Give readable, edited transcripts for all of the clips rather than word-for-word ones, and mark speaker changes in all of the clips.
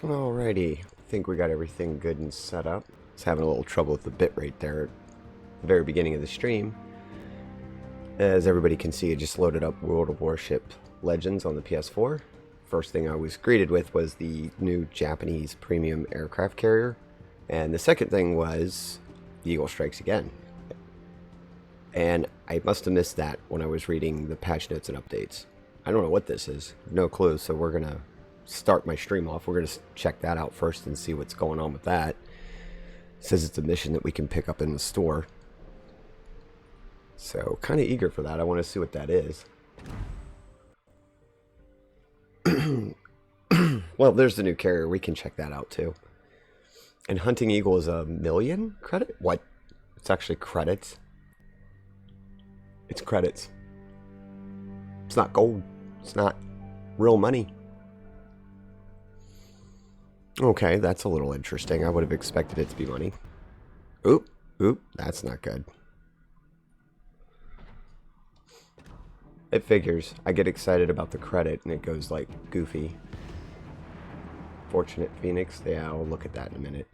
Speaker 1: Alrighty, I think we got everything good and set up. I was having a little trouble with the bitrate there at the very beginning of the stream. As everybody can see, I just loaded up World of Warship Legends on the PS4. First thing I was greeted with was the new Japanese premium aircraft carrier. And the second thing was the Eagle Strikes Again. And I must have missed that when I was reading the patch notes and updates. I don't know what this is. No clue, so we're going to start my stream off. We're going to check that out first and see what's going on with that. It says it's a mission that we can pick up in the store. So, kind of eager for that. I want to see what that is. Well, there's the new carrier. We can check that out too. And Hunting Eagle is 1,000,000 credit? What? It's actually credits. It's credits. It's not gold. It's not real money. Okay, that's a little interesting. I would have expected it to be money. Oop, that's not good. It figures. I get excited about the credit and it goes like goofy. Fortunate Phoenix. Yeah, I'll look at that in a minute.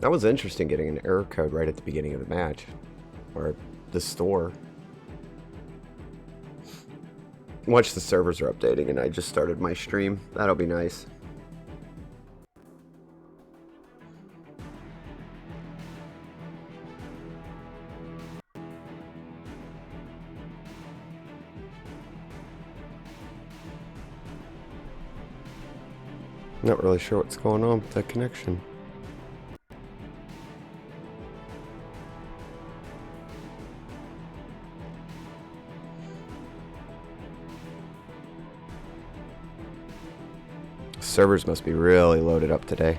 Speaker 1: That was interesting, getting an error code right at the beginning of the match. Or the store. Watch, the servers are updating and I just started my stream. That'll be nice. Not really sure what's going on with the connection. Servers must be really loaded up today.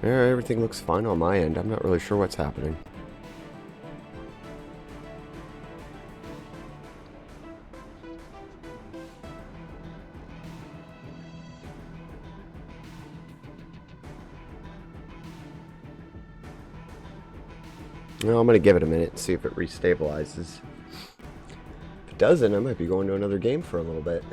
Speaker 1: Yeah, everything looks fine on my end. I'm not really sure what's happening. Well, I'm going to give it a minute and see if it restabilizes. If it doesn't, I might be going to another game for a little bit.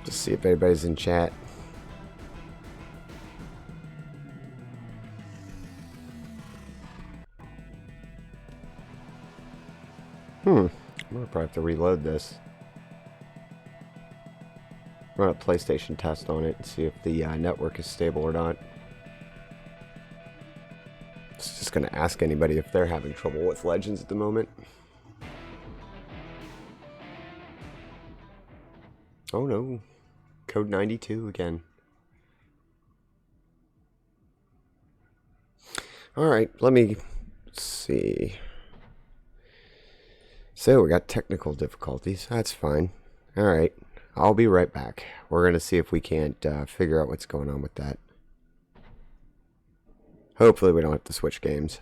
Speaker 1: Just see if anybody's in chat. I'm gonna probably have to reload this. Run a PlayStation test on it and see if the network is stable or not. It's just gonna ask anybody if they're having trouble with Legends at the moment. Oh no, code 92 again. Alright, let me see. So, we got technical difficulties. That's fine. Alright, I'll be right back. We're going to see if we can't figure out what's going on with that. Hopefully we don't have to switch games.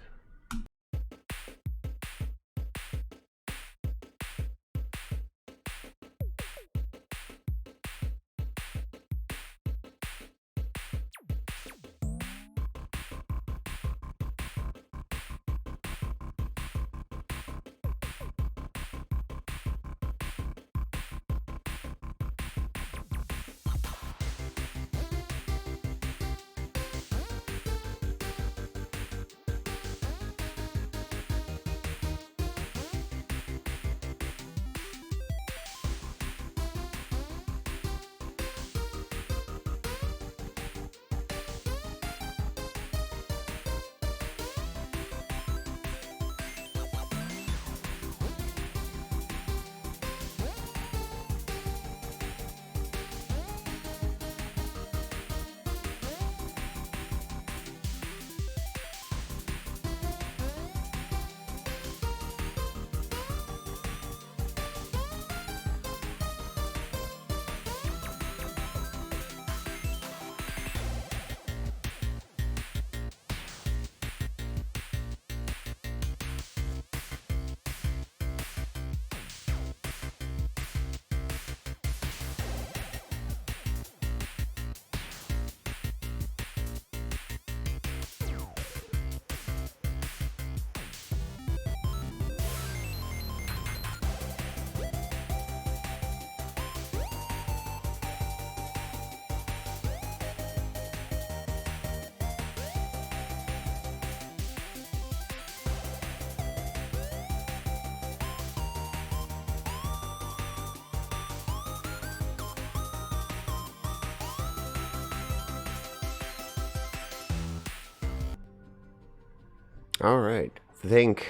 Speaker 1: Alright. Think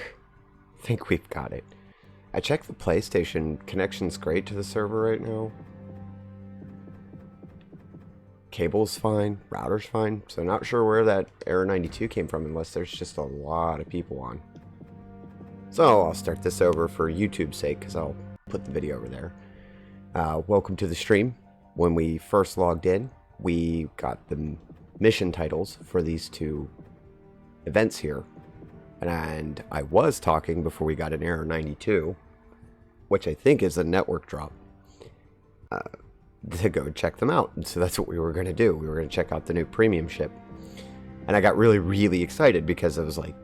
Speaker 1: we've got it. I checked the PlayStation. Connection's great to the server right now. Cable's fine. Router's fine. So not sure where that error 92 came from unless there's just a lot of people on. So I'll start this over for YouTube's sake because I'll put the video over there. Welcome to the stream. When we first logged in, we got the mission titles for these two events here. And I was talking before we got an error 92, which I think is a network drop, to go check them out. And so that's what we were going to do. We were going to check out the new premium ship. And I got really, really excited because I was like,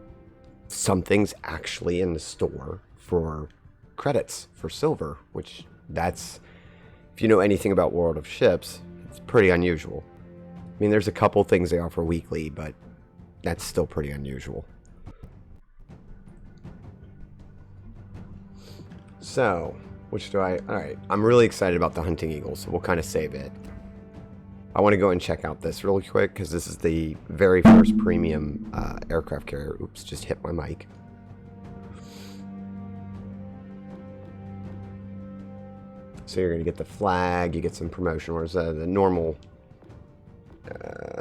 Speaker 1: something's actually in the store for credits for silver, which that's, if you know anything about World of Ships, it's pretty unusual. I mean, there's a couple things they offer weekly, but that's still pretty unusual. So, which do I... Alright, I'm really excited about the Hunting Eagle, so we'll kind of save it. I want to go and check out this really quick, because this is the very first premium aircraft carrier. Oops, just hit my mic. So you're going to get the flag, you get some promotion, whereas the normal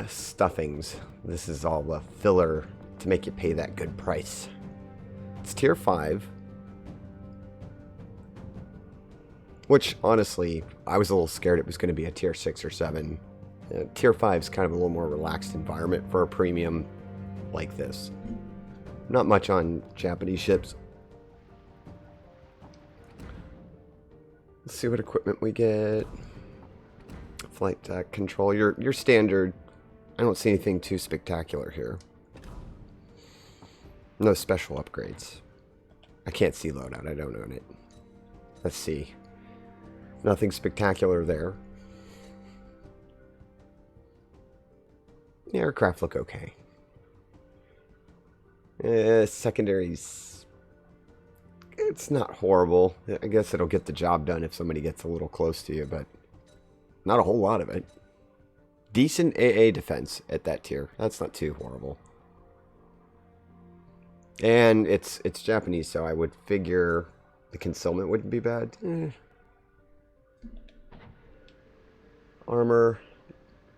Speaker 1: stuffings. This is all the filler to make you pay that good price. It's tier 5. Which, honestly, I was a little scared it was going to be a tier 6 or 7. Tier 5 is kind of a little more relaxed environment for a premium like this. Not much on Japanese ships. Let's see what equipment we get. Flight deck control. Your standard. I don't see anything too spectacular here. No special upgrades. I can't see loadout. I don't own it. Let's see. Nothing spectacular there. The aircraft look okay. Secondaries. It's not horrible. I guess it'll get the job done if somebody gets a little close to you, but not a whole lot of it. Decent AA defense at that tier. That's not too horrible. And it's Japanese, so I would figure the concealment wouldn't be bad. Armor.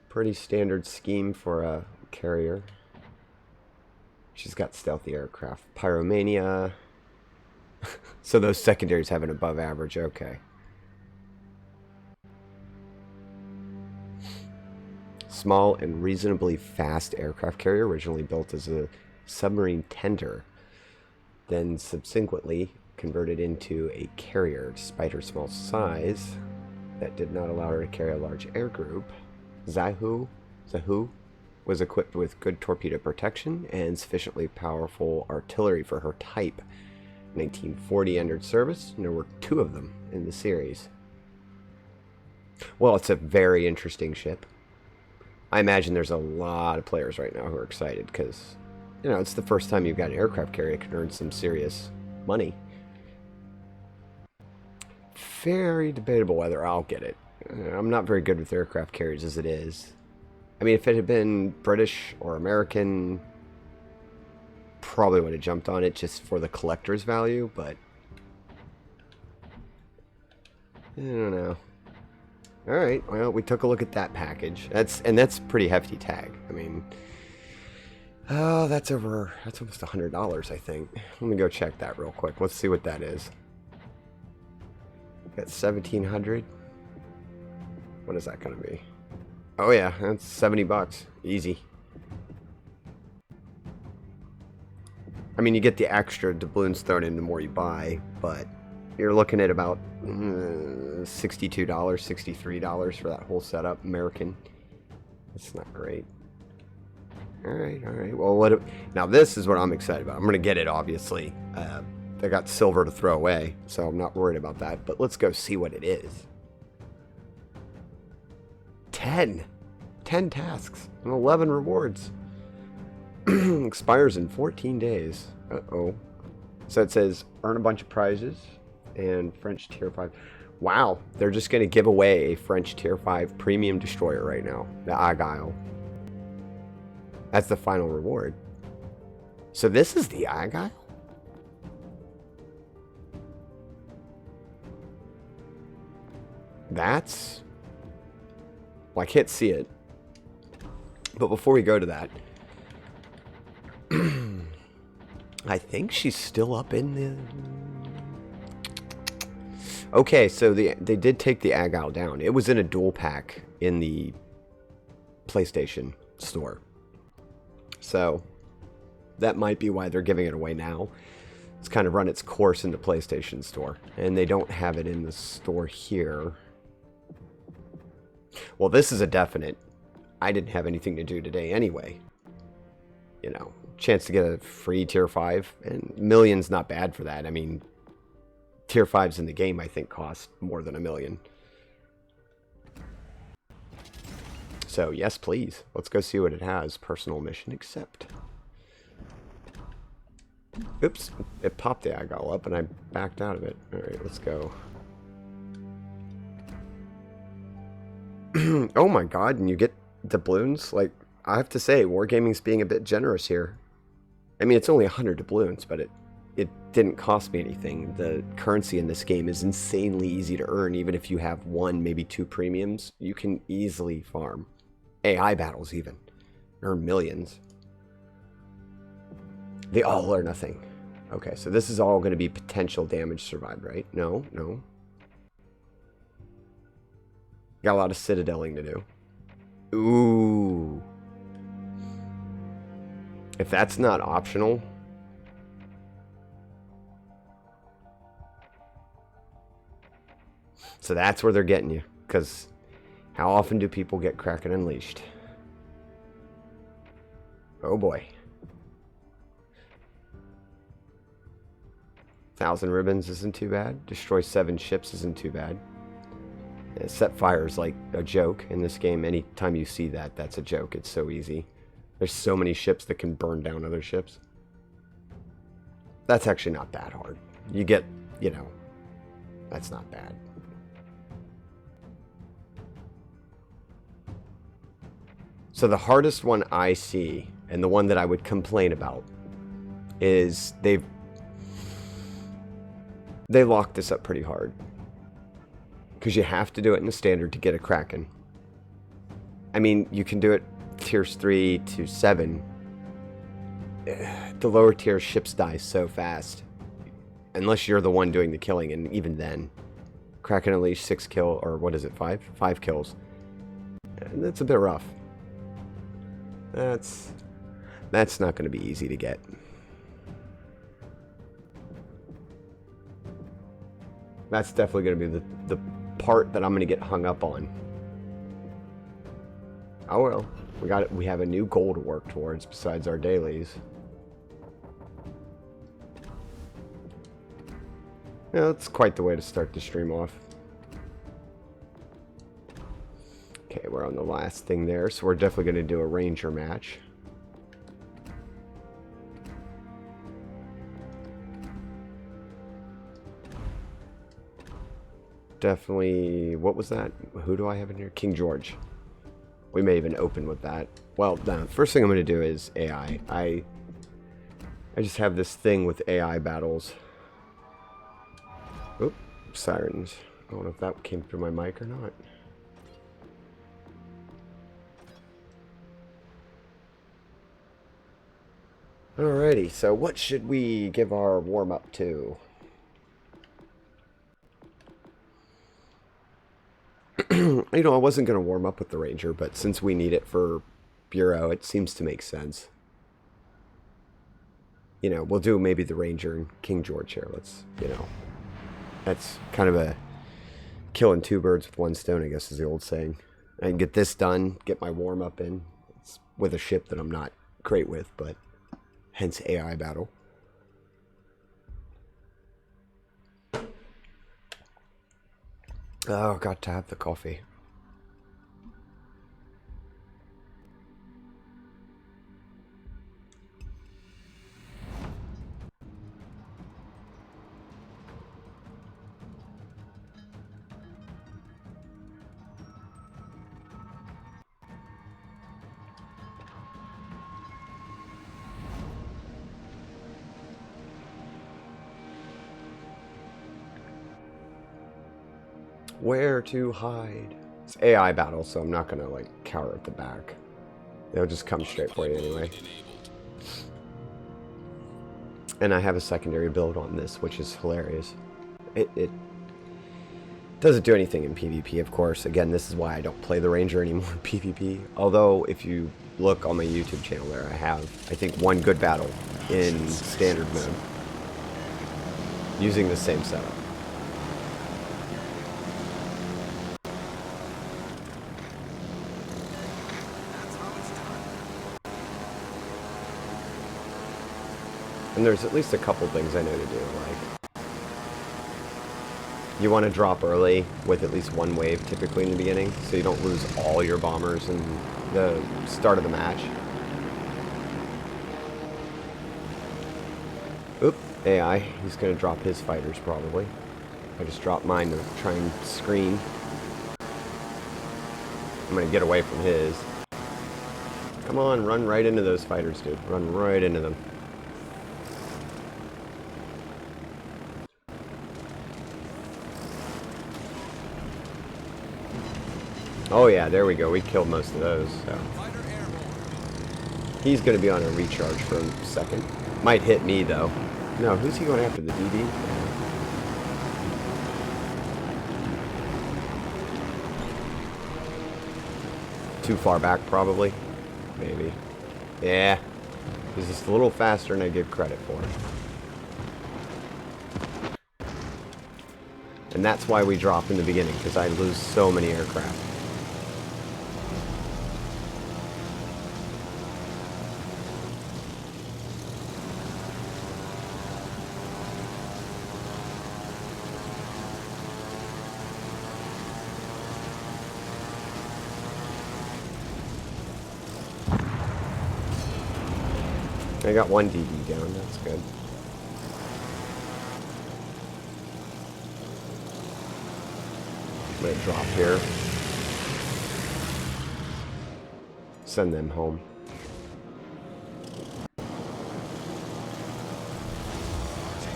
Speaker 1: Pretty standard scheme for a carrier. She's got stealthy aircraft. Pyromania. So those secondaries have an above average. Okay. Small and reasonably fast aircraft carrier, originally built as a submarine tender, then subsequently converted into a carrier despite her small size. That did not allow her to carry a large air group. Zahu was equipped with good torpedo protection and sufficiently powerful artillery for her type. 1940 entered service, and there were 2 of them in the series. Well, it's a very interesting ship. I imagine there's a lot of players right now who are excited because, you know, it's the first time you've got an aircraft carrier that can earn some serious money. Very debatable whether I'll get it. I'm not very good with aircraft carriers as it is. I mean, if it had been British or American, probably would have jumped on it just for the collector's value, but I don't know. Alright, well, we took a look at that package. That's pretty hefty tag. I mean, oh, that's almost $100, I think. Let me go check that real quick. Let's see what that is. Got 1,700. What is that going to be? Oh yeah, that's 70 bucks. Easy. I mean, you get the extra doubloons thrown in the more you buy, but you're looking at about $62, $63 for that whole setup, American. That's not great. Alright, alright. Well, now this is what I'm excited about. I'm going to get it, obviously. I got silver to throw away, so I'm not worried about that. But let's go see what it is. 10 tasks and 11 rewards. Expires in 14 days. Uh-oh. So it says, earn a bunch of prizes and French Tier 5. Wow, they're just going to give away a French Tier 5 premium destroyer right now. The Agile. That's the final reward. So this is the Agile? That's... Well, I can't see it. But before we go to that... I think she's still up in the... Okay, so they did take the Agile down. It was in a dual pack in the PlayStation store. So that might be why they're giving it away now. It's kind of run its course in the PlayStation store. And they don't have it in the store here. Well, this is a definite. I didn't have anything to do today anyway. You know, chance to get a free tier 5. And million's not bad for that. I mean, tier 5s in the game, I think, cost more than $1 million. So, yes, please. Let's go see what it has. Personal mission accept. Oops. It popped the Agile up and I backed out of it. Alright, let's go. Oh my god, and you get doubloons? Like, I have to say, Wargaming's being a bit generous here. I mean, it's only 100 doubloons, but it didn't cost me anything. The currency in this game is insanely easy to earn. Even if you have 1, maybe 2 premiums, you can easily farm. AI battles even. Earn millions. They all or nothing. Okay, so this is all going to be potential damage survived, right? No, no. Got a lot of citadeling to do. Ooh. If that's not optional... So that's where they're getting you. Because how often do people get Kraken Unleashed? Oh boy. 1,000 ribbons isn't too bad. Destroy 7 ships isn't too bad. Set fire is like a joke in this game. Anytime you see that, that's a joke. It's so easy. There's so many ships that can burn down other ships. That's actually not that hard. You get, you know, that's not bad. So the hardest one I see, and the one that I would complain about, is they locked this up pretty hard. Because you have to do it in the standard to get a Kraken. I mean, you can do it tiers 3 to 7. The lower tier ships die so fast. Unless you're the one doing the killing, and even then. Kraken Unleashed 6 kill, or what is it, 5? 5 kills. And that's a bit rough. That's not going to be easy to get. That's definitely going to be the part that I'm going to get hung up on. Oh well, we got it. We have a new goal to work towards besides our dailies. Yeah, that's quite the way to start the stream off. Okay, we're on the last thing there, so we're definitely going to do a ranger match. Definitely, what was that? Who do I have in here? King George. We may even open with that. Well, the first thing I'm going to do is AI. I just have this thing with AI battles. Oop, sirens. I don't know if that came through my mic or not. Alrighty, so what should we give our warm-up to? You know, I wasn't going to warm up with the Ranger, but since we need it for Bureau, it seems to make sense. You know, we'll do maybe the Ranger and King George here. Let's, you know, that's kind of a killing 2 birds with 1 stone, I guess is the old saying. I can get this done, get my warm-up in. It's with a ship that I'm not great with, but hence AI battle. Oh, got to have the coffee. Where to hide? It's AI battle, so I'm not gonna like cower at the back. They'll just come straight for you anyway. And I have a secondary build on this, which is hilarious. It doesn't do anything in PvP, of course. Again, this is why I don't play the Ranger anymore in PvP. Although, if you look on my YouTube channel there, I have, I think, one good battle in standard mode. Using the same setup. And there's at least a couple things I know to do, like you want to drop early with at least one wave typically in the beginning, so you don't lose all your bombers in the start of the match. Oop, AI, he's going to drop his fighters probably. I just dropped mine to try and screen. I'm going to get away from his. Come on, run right into those fighters, dude. Run right into them. Oh yeah, there we go. We killed most of those. So. He's going to be on a recharge for a second. Might hit me though. No, who's he going after? The DD? Too far back probably. Maybe. Yeah. He's just a little faster than I give credit for. And that's why we drop in the beginning, because I lose so many aircraft. I got one DD down, that's good. I'm gonna drop here. Send them home.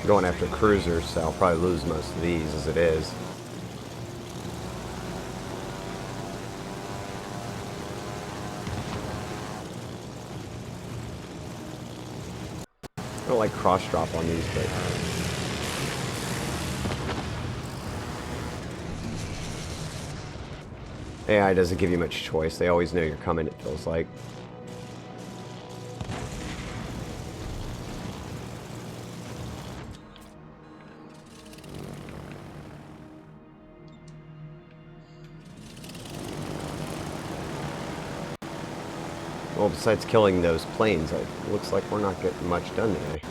Speaker 1: I'm going after cruisers, so I'll probably lose most of these as it is. I don't like cross drop on these, but AI doesn't give you much choice. They always know you're coming, it feels like. Well, besides killing those planes, it looks like we're not getting much done today.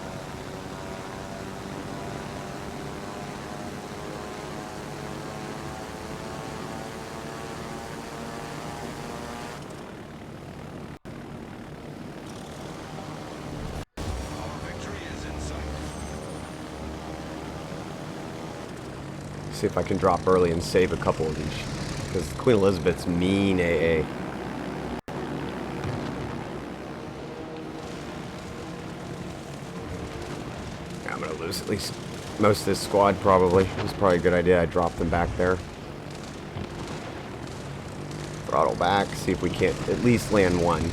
Speaker 1: See if I can drop early and save a couple of these, because Queen Elizabeth's mean AA. I'm gonna lose at least most of this squad probably. It was probably a good idea I dropped them back there. Throttle back, see if we can't at least land one.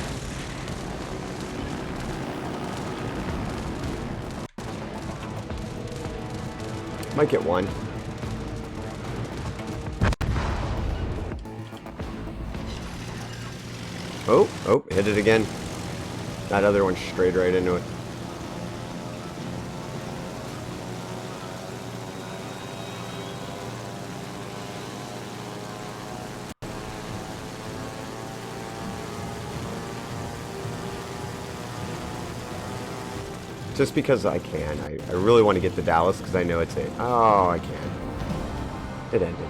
Speaker 1: Might get one. Oh, hit it again. That other one strayed right into it. Just because I can. I really want to get to Dallas because I know it's a... Oh, I can. It ended.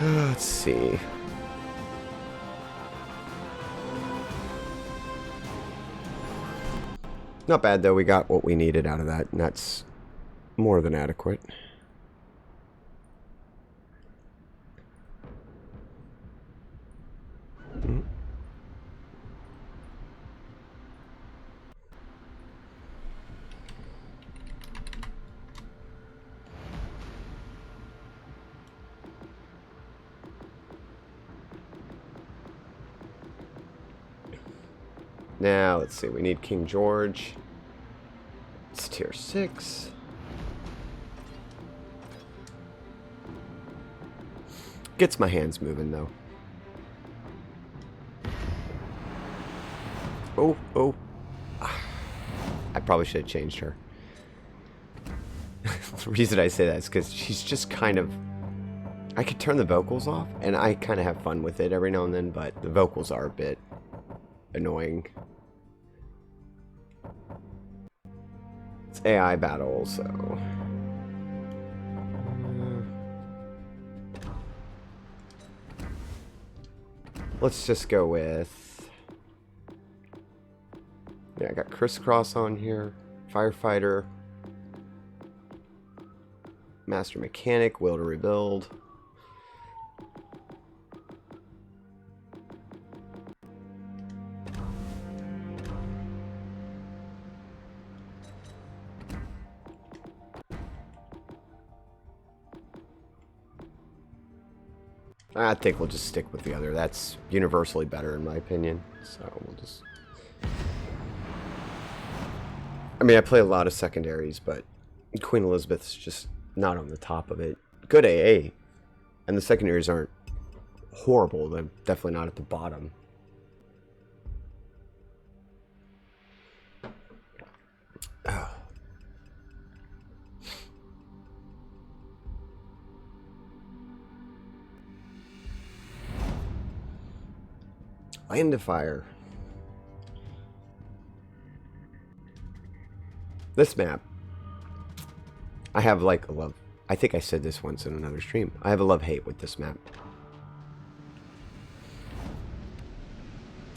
Speaker 1: Let's see. Not bad though, we got what we needed out of that, and that's more than adequate. Now, let's see. We need King George. It's tier 6. Gets my hands moving, though. Oh, oh. I probably should have changed her. The reason I say that is because she's just kind of... I could turn the vocals off, and I kind of have fun with it every now and then, but the vocals are a bit annoying. It's AI battle, so... Let's just go with... Yeah, I got Crisscross on here. Firefighter. Master Mechanic. Will to rebuild. I think we'll just stick with the other. That's universally better in my opinion. So we'll just... I mean, I play a lot of secondaries, but Queen Elizabeth's just not on the top of it. Good AA. And the secondaries aren't horrible. They're definitely not at the bottom. Oh. Land of Fire. This map, I have like a love. I think I said this once in another stream. I have a love-hate with this map.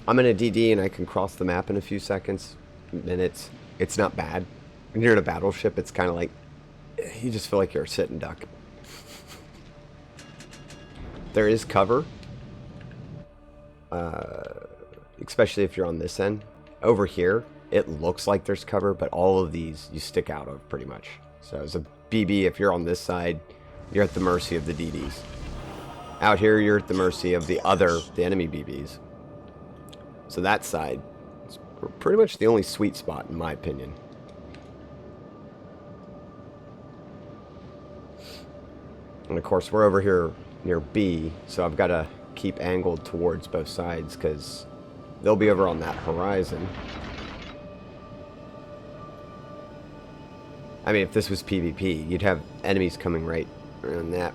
Speaker 1: I'm in a DD and I can cross the map in a few seconds. Minutes. It's not bad. When you're in a battleship, it's kind of like you just feel like you're a sitting duck. There is cover. Especially if you're on this end. Over here, it looks like there's cover, but all of these you stick out of pretty much. So as a BB, if you're on this side, you're at the mercy of the DDs. Out here, you're at the mercy of the enemy BBs. So that side is pretty much the only sweet spot, in my opinion. And of course, we're over here near B, so I've got to keep angled towards both sides because they'll be over on that horizon. I mean, if this was PvP, you'd have enemies coming right around that,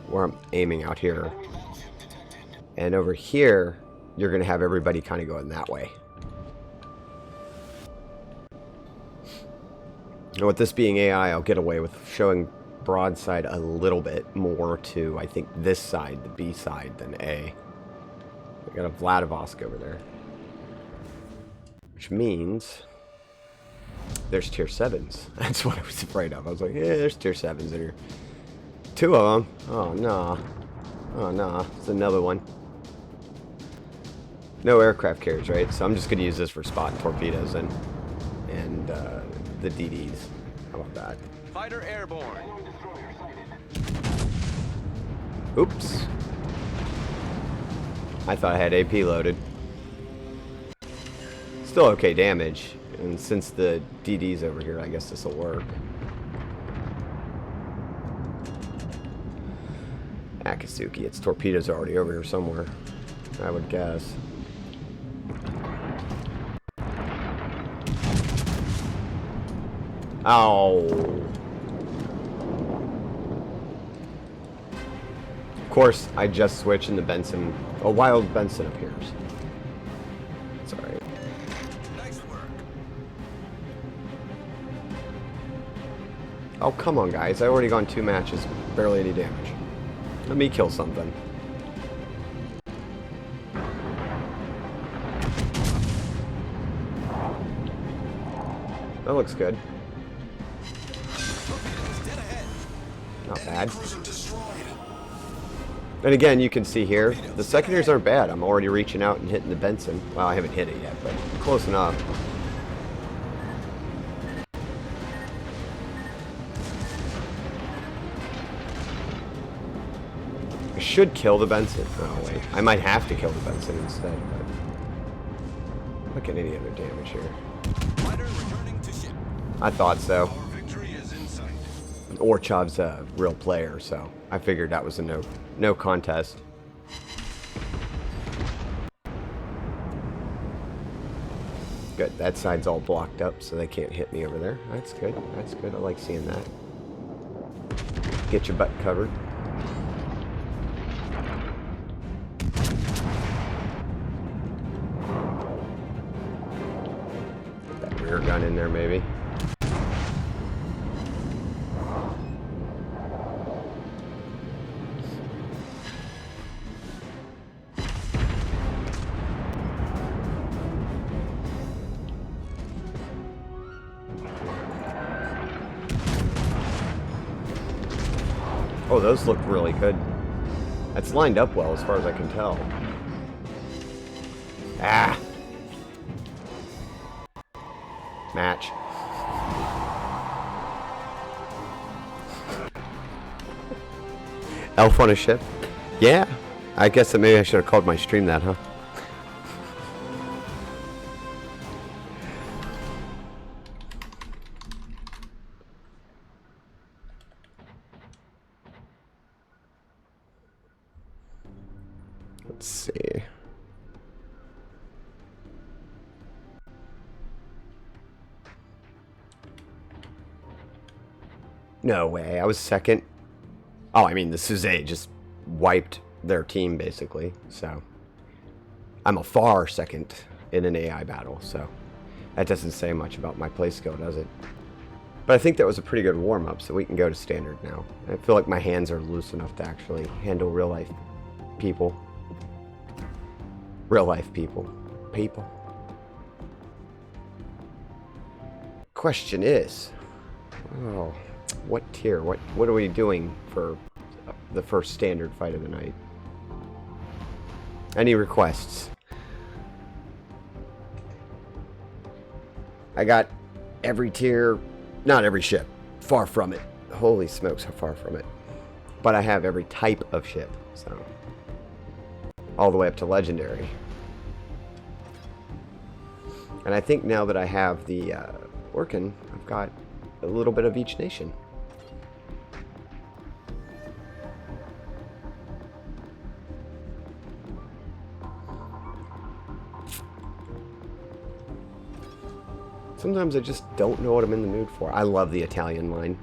Speaker 1: where I'm aiming out here. And over here, you're going to have everybody kind of going that way. And with this being AI, I'll get away with showing broadside a little bit more to, I think, this side, the B side, than A. I got a Vladivostok over there. Which means there's tier 7s. That's what I was afraid of. I was like, yeah, there's tier 7s in here. 2 of them. Oh, nah. Oh, nah. It's another one. No aircraft carriers, right? So I'm just going to use this for spot torpedoes and the DDs. How about that?
Speaker 2: Fighter airborne.
Speaker 1: Oops. I thought I had AP loaded. Still okay damage. And since the DD's over here, I guess this will work. Akatsuki. Its torpedoes are already over here somewhere, I would guess. Ow. Of course, I just switched and the Benson, a wild Benson appears. Sorry.
Speaker 2: Nice work.
Speaker 1: Oh, come on, guys. I already gone 2 matches. Barely any damage. Let me kill something. That looks good. Not bad. And again, you can see here, the secondaries aren't bad. I'm already reaching out and hitting the Benson. Well, I haven't hit it yet, but close enough. I should kill the Benson. Oh, wait. I might have to kill the Benson instead. But... Look at any other damage here.
Speaker 2: Fighter returning to ship.
Speaker 1: I thought so.
Speaker 2: Our victory is in sight.
Speaker 1: Orchov's a real player, so I figured that was a no contest. Good. That side's all blocked up, so they can't hit me over there. That's good. That's good. I like seeing that. Get your butt covered. Put that rear gun in there, maybe. Oh, those look really good. That's lined up well as far as I can tell. Ah! Match. Elf on a ship? Yeah. I guess that maybe I should have called my stream that, huh? Let's see. No way. I was second. Oh, I mean, the Suzette just wiped their team, basically. So, I'm a far second in an AI battle. So, that doesn't say much about my play skill, does it? But I think that was a pretty good warm-up, so we can go to standard now. I feel like my hands are loose enough to actually handle real-life people. Real-life people. People. Question is... Oh... What tier? What are we doing for the first standard fight of the night? Any requests? I got every tier, not every ship. Far from it. Holy smokes, how far from it. But I have every type of ship, so... all the way up to legendary. And I think now that I have the working, I've got a little bit of each nation. Sometimes I just don't know what I'm in the mood for. I love the Italian line.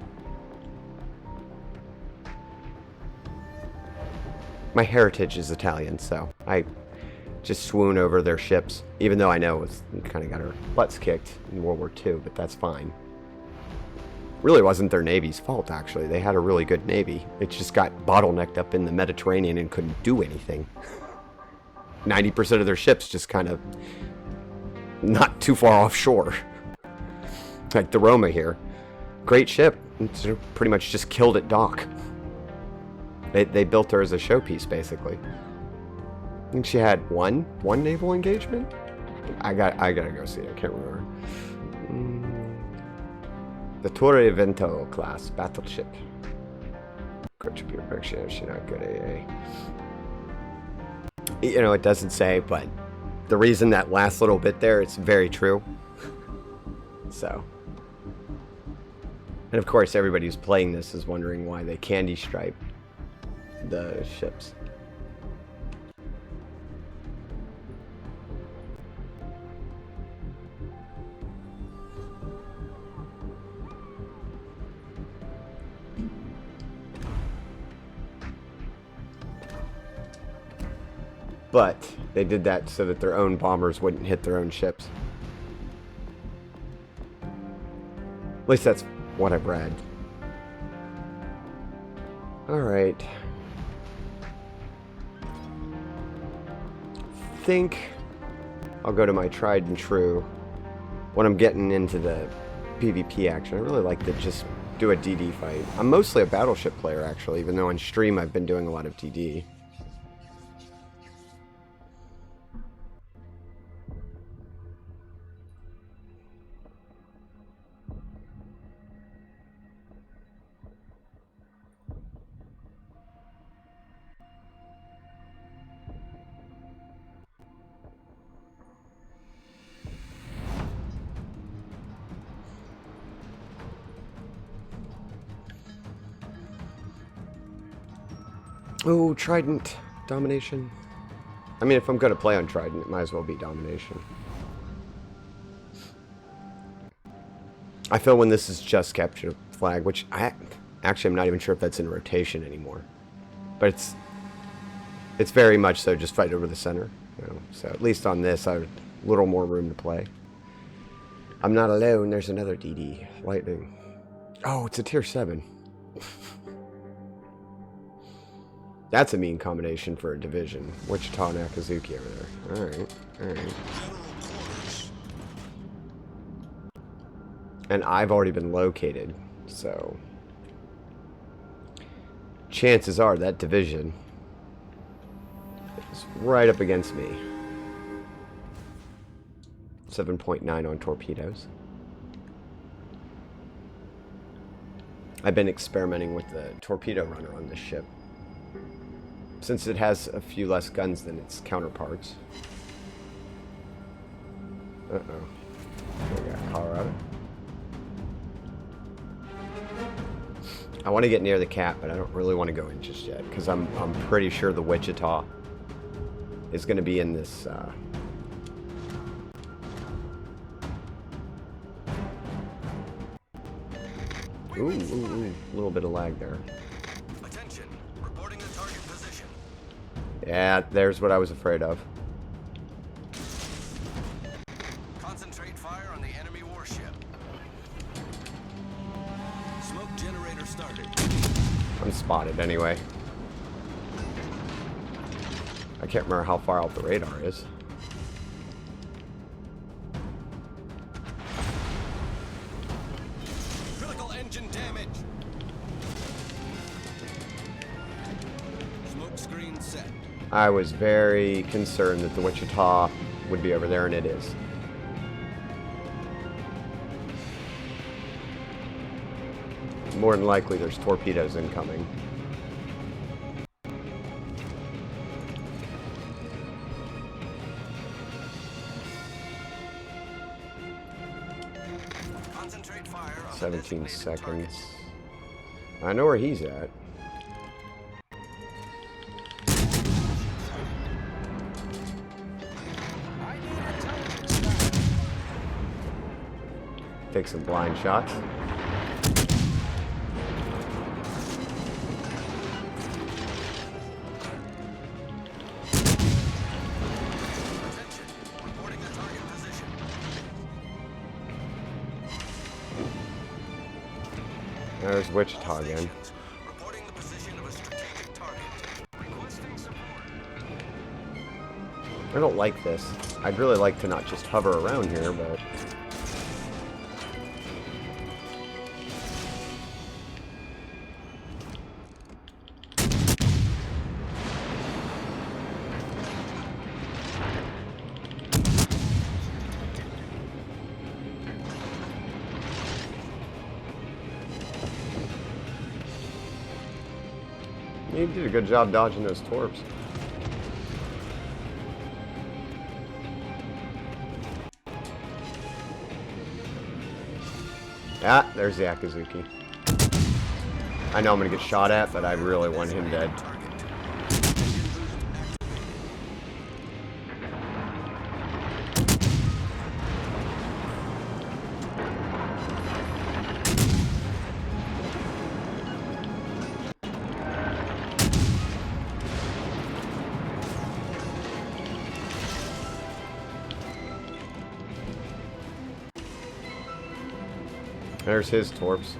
Speaker 1: My heritage is Italian, so I just swoon over their ships, even though I know it's kind of got our butts kicked in World War II, but that's fine. Really wasn't their Navy's fault, actually. They had a really good Navy. It just got bottlenecked up in the Mediterranean and couldn't do anything. 90% of their ships just kind of not too far offshore. Like the Roma here. Great ship. It's pretty much just killed at dock. They built her as a showpiece, basically. I think she had one naval engagement? I gotta go see it. I can't remember. The Torre Vento class battleship. Contribute protection. She's not good AA. You know, it doesn't say, but the reason that last little bit there, it's very true. So. And of course, everybody who's playing this is wondering why they candy stripe the ships. But they did that so that their own bombers wouldn't hit their own ships. At least that's what I've read. Alright. Think I'll go to my tried and true when I'm getting into the PvP action. I really like to just do a DD fight. I'm mostly a battleship player, actually, even though on stream I've been doing a lot of DD. Oh, Trident. Domination. I mean, if I'm going to play on Trident, it might as well be Domination. I feel when this is just capture flag, which actually I'm not even sure if that's in rotation anymore. But it's very much so just fight over the center. You know? So at least on this, I have a little more room to play. I'm not alone. There's another DD. Lightning. Oh, it's a tier 7. That's a mean combination for a division. Wichita and Akazuki over there. Alright, alright. And I've already been located, so chances are that division is right up against me. 7.9 on torpedoes. I've been experimenting with the torpedo runner on this ship, since it has a few less guns than its counterparts. Uh-oh. We got Colorado. I want to get near the cap, but I don't really want to go in just yet, because I'm pretty sure the Wichita is going to be in this... Ooh, a little bit of lag there.
Speaker 2: Attention, reporting the target position.
Speaker 1: Yeah, there's what I was afraid of.
Speaker 2: Concentrate fire on the enemy warship. Smoke generator started.
Speaker 1: I'm spotted anyway. I can't remember how far out the radar is.
Speaker 2: Critical engine damage. Smoke screen set.
Speaker 1: I was very concerned that the Wichita would be over there, and it is. More than likely, there's torpedoes incoming.
Speaker 2: Concentrate fire on
Speaker 1: 17
Speaker 2: the
Speaker 1: seconds.
Speaker 2: targets.
Speaker 1: I know where he's at. Take some blind shots.
Speaker 2: Attention, reporting the target position.
Speaker 1: There's Wichita again.
Speaker 2: Stations, reporting the position of a strategic target. Requesting support.
Speaker 1: I don't like this. I'd really like to not just hover around here, but... You did a good job dodging those torps. Ah, there's the Akazuki. I know I'm gonna get shot at, but I really want him dead. There's his torps.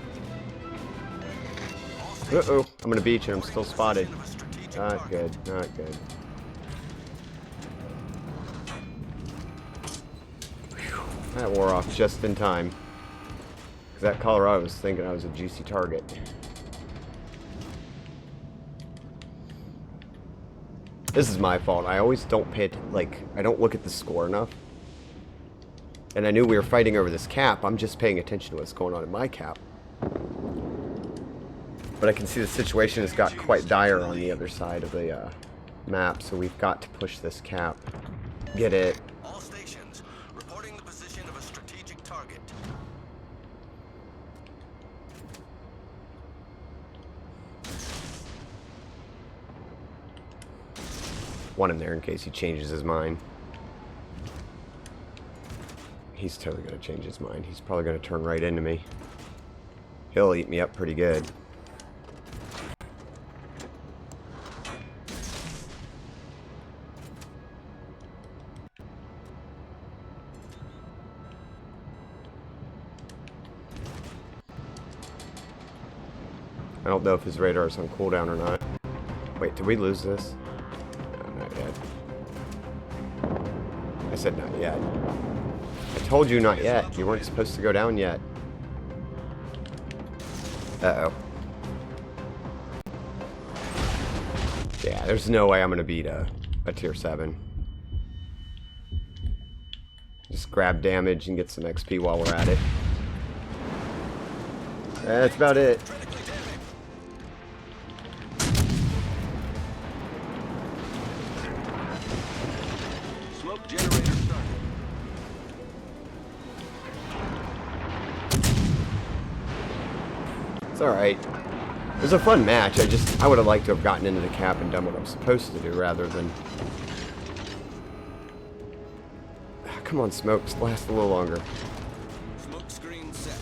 Speaker 1: Uh-oh, I'm gonna beach him. I'm still spotted. Not good, not good. Whew, that wore off just in time. Because that Colorado was thinking I was a juicy target. This is my fault. I always don't pay it, I don't look at the score enough. And I knew we were fighting over this cap. I'm just paying attention to what's going on in my cap. But I can see the situation has got quite dire on the other side of the map, so we've got to push this cap. Get it.
Speaker 2: All stations, reporting the position of a strategic target.
Speaker 1: want him there in case he changes his mind. He's totally going to change his mind. He's probably going to turn right into me. He'll eat me up pretty good. I don't know if his radar is on cooldown or not. Wait, did we lose this? No, not yet. I said not yet. I told you not yet. You weren't supposed to go down yet. Uh-oh. Yeah, there's no way I'm going to beat a tier 7. Just grab damage and get some XP while we're at it. That's about it.
Speaker 2: Smoke generator started.
Speaker 1: It's alright. It was a fun match. I would have liked to have gotten into the cap and done what I'm supposed to do rather than... Come on, smokes. Last a little longer.
Speaker 2: Smoke screen set.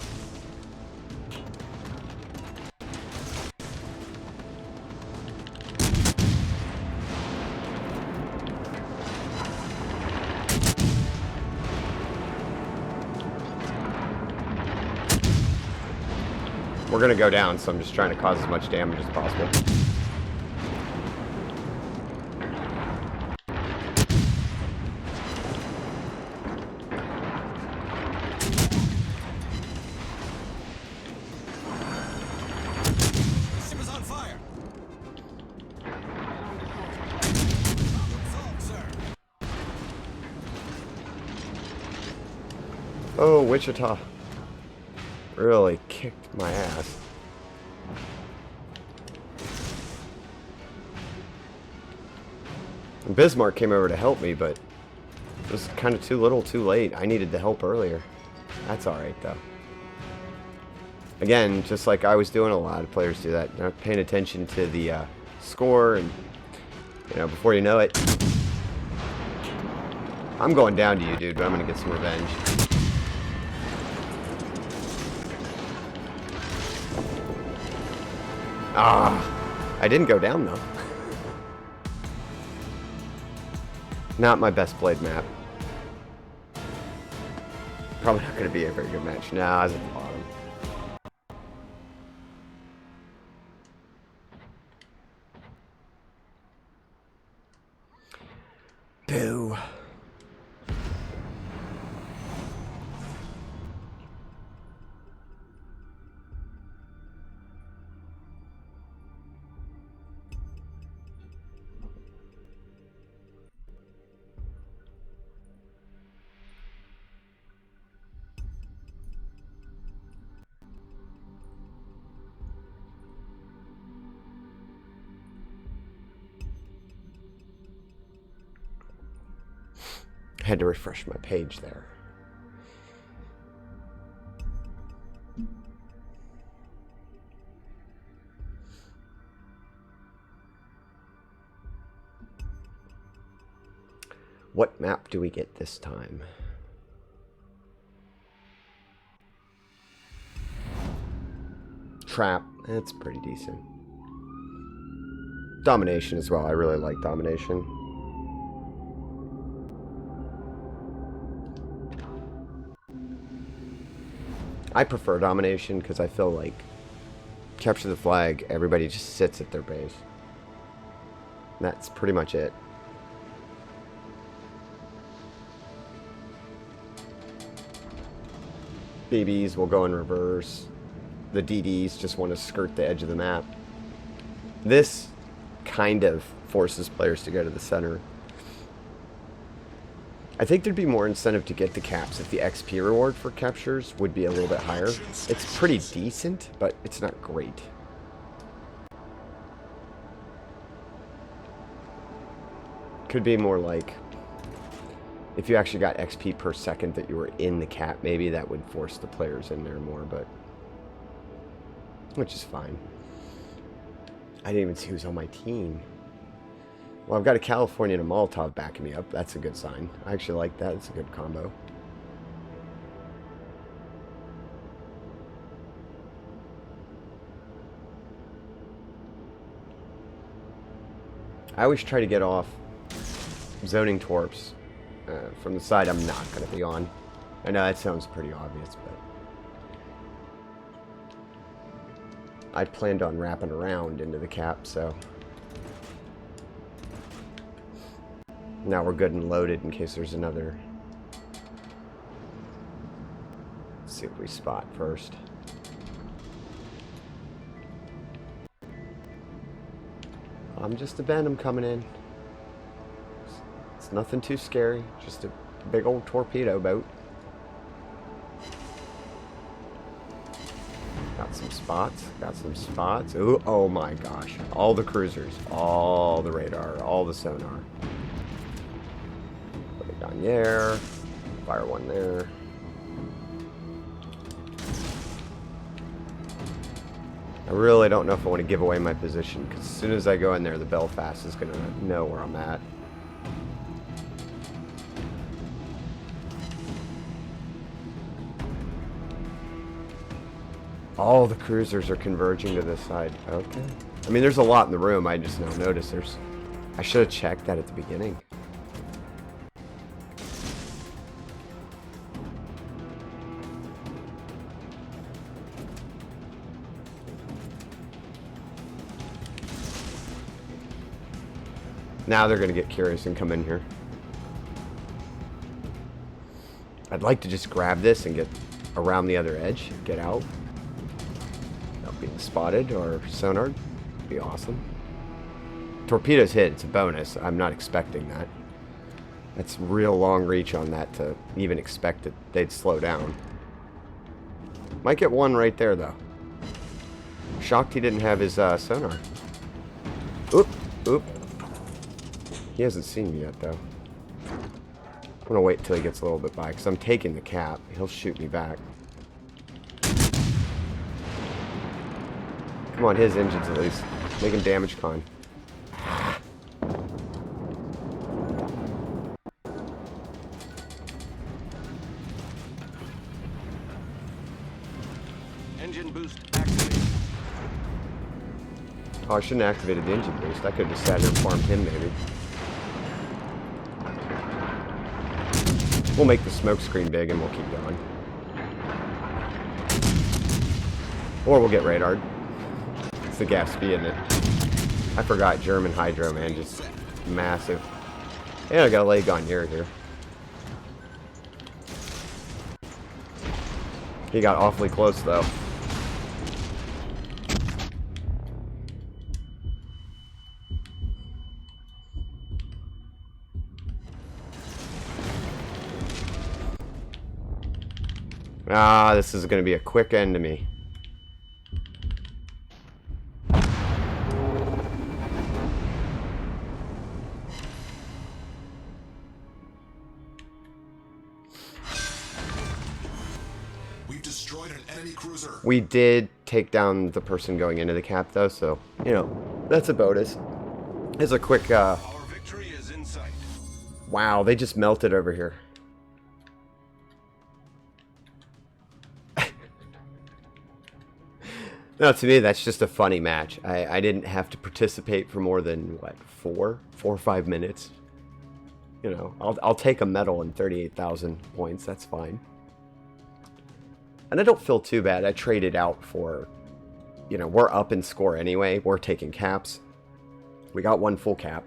Speaker 1: We're gonna go down, so I'm just trying to cause as much damage as possible.
Speaker 2: Ship is on fire. Assault, sir.
Speaker 1: Oh, Wichita. Really kicked my ass. And Bismarck came over to help me, but it was kind of too little, too late. I needed the help earlier. That's alright, though. Again, just like I was doing, a lot of players do that. Not paying attention to the score, and, you know, before you know it, I'm going down to you, dude, but I'm going to get some revenge. Ah, I didn't go down though. Not my best played map. Probably not going to be a very good match. Nah, I was at the bottom. Boo. I had to refresh my page there. What map do we get this time? Trap. That's pretty decent. Domination as well. I really like Domination. I prefer Domination because I feel like Capture the Flag, everybody just sits at their base. That's pretty much it. BBs will go in reverse. The DDs just want to skirt the edge of the map. This kind of forces players to go to the center. I think there'd be more incentive to get the caps if the XP reward for captures would be a little bit higher. It's pretty decent, but it's not great. Could be more like if you actually got XP per second that you were in the cap, maybe that would force the players in there more, but which is fine. I didn't even see who's on my team. Well, I've got a California and a Molotov backing me up. That's a good sign. I actually like that. It's a good combo. I always try to get off zoning torps from the side I'm not going to be on. I know that sounds pretty obvious, but I planned on wrapping around into the cap, so now we're good and loaded in case there's another. Let's see what we spot first. I'm just a Venom coming in. It's nothing too scary. Just a big old torpedo boat. Got some spots. Got some spots. Ooh, oh my gosh. All the cruisers. All the radar. All the sonar. Put it down there. Fire one there. I really don't know if I want to give away my position, because as soon as I go in there, the Belfast is going to know where I'm at. All the cruisers are converging to this side. Okay. I mean, there's a lot in the room. I just now noticed there's... I should have checked that at the beginning. Now they're going to get curious and come in here. I'd like to just grab this and get around the other edge. Get out. Without being spotted or sonared. Be awesome. Torpedoes hit. It's a bonus. I'm not expecting that. That's real long reach on that to even expect that they'd slow down. Might get one right there, though. Shocked he didn't have his sonar. Oop. Oop. He hasn't seen me yet, though. I'm gonna wait till he gets a little bit by, because I'm taking the cap. He'll shoot me back. Come on, his engines at least. Making damage con.
Speaker 2: Engine boost activated.
Speaker 1: Oh, I shouldn't have activated the engine boost. I could have just sat here and farmed him, maybe. We'll make the smoke screen big and we'll keep going. Or we'll get radared. It's the Gatsby, isn't it? I forgot German hydro, man. Just massive. And I got a leg on here. He got awfully close, though. Ah, this is going to be a quick end to me.
Speaker 3: We've destroyed an enemy cruiser.
Speaker 1: We did take down the person going into the cap, though, so, you know, that's a bonus. It's a quick,
Speaker 2: Our victory is in sight.
Speaker 1: Wow, they just melted over here. No, to me, that's just a funny match. I didn't have to participate for more than, what, 4 or 5 minutes? You know, I'll take a medal and 38,000 points. That's fine. And I don't feel too bad. I traded out for, you know, we're up in score anyway. We're taking caps. We got 1 full cap.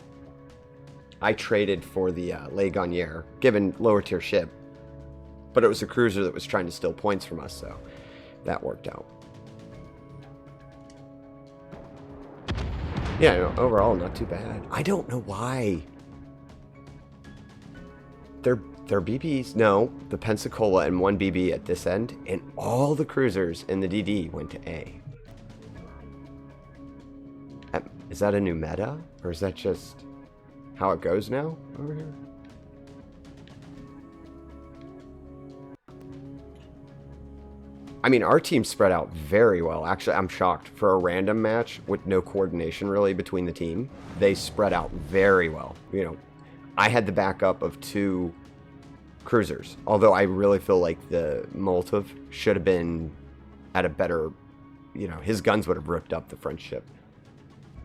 Speaker 1: I traded for the Le Gagnère, given lower tier ship. But it was a cruiser that was trying to steal points from us, so that worked out. Yeah, no, overall, not too bad. I don't know why. They're BBs. No, the Pensacola and 1 BB at this end, and all the cruisers in the DD went to A. Is that a new meta? Or is that just how it goes now over here? I mean, our team spread out very well. Actually, I'm shocked. For a random match with no coordination really between the team, they spread out very well. You know, I had the backup of 2 cruisers. Although I really feel like the Molotov should have been at a better, you know, his guns would have ripped up the French ship.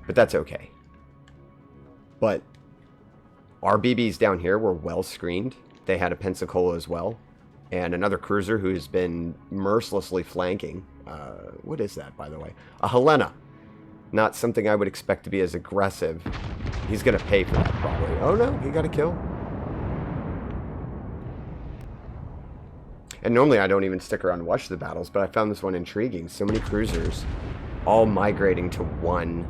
Speaker 1: But that's okay. But our BBs down here were well screened. They had a Pensacola as well. And another cruiser who's been mercilessly flanking. What is that, by the way? A Helena. Not something I would expect to be as aggressive. He's going to pay for that, probably. Oh, no. He got a kill. And normally I don't even stick around and watch the battles, but I found this one intriguing. So many cruisers all migrating to one.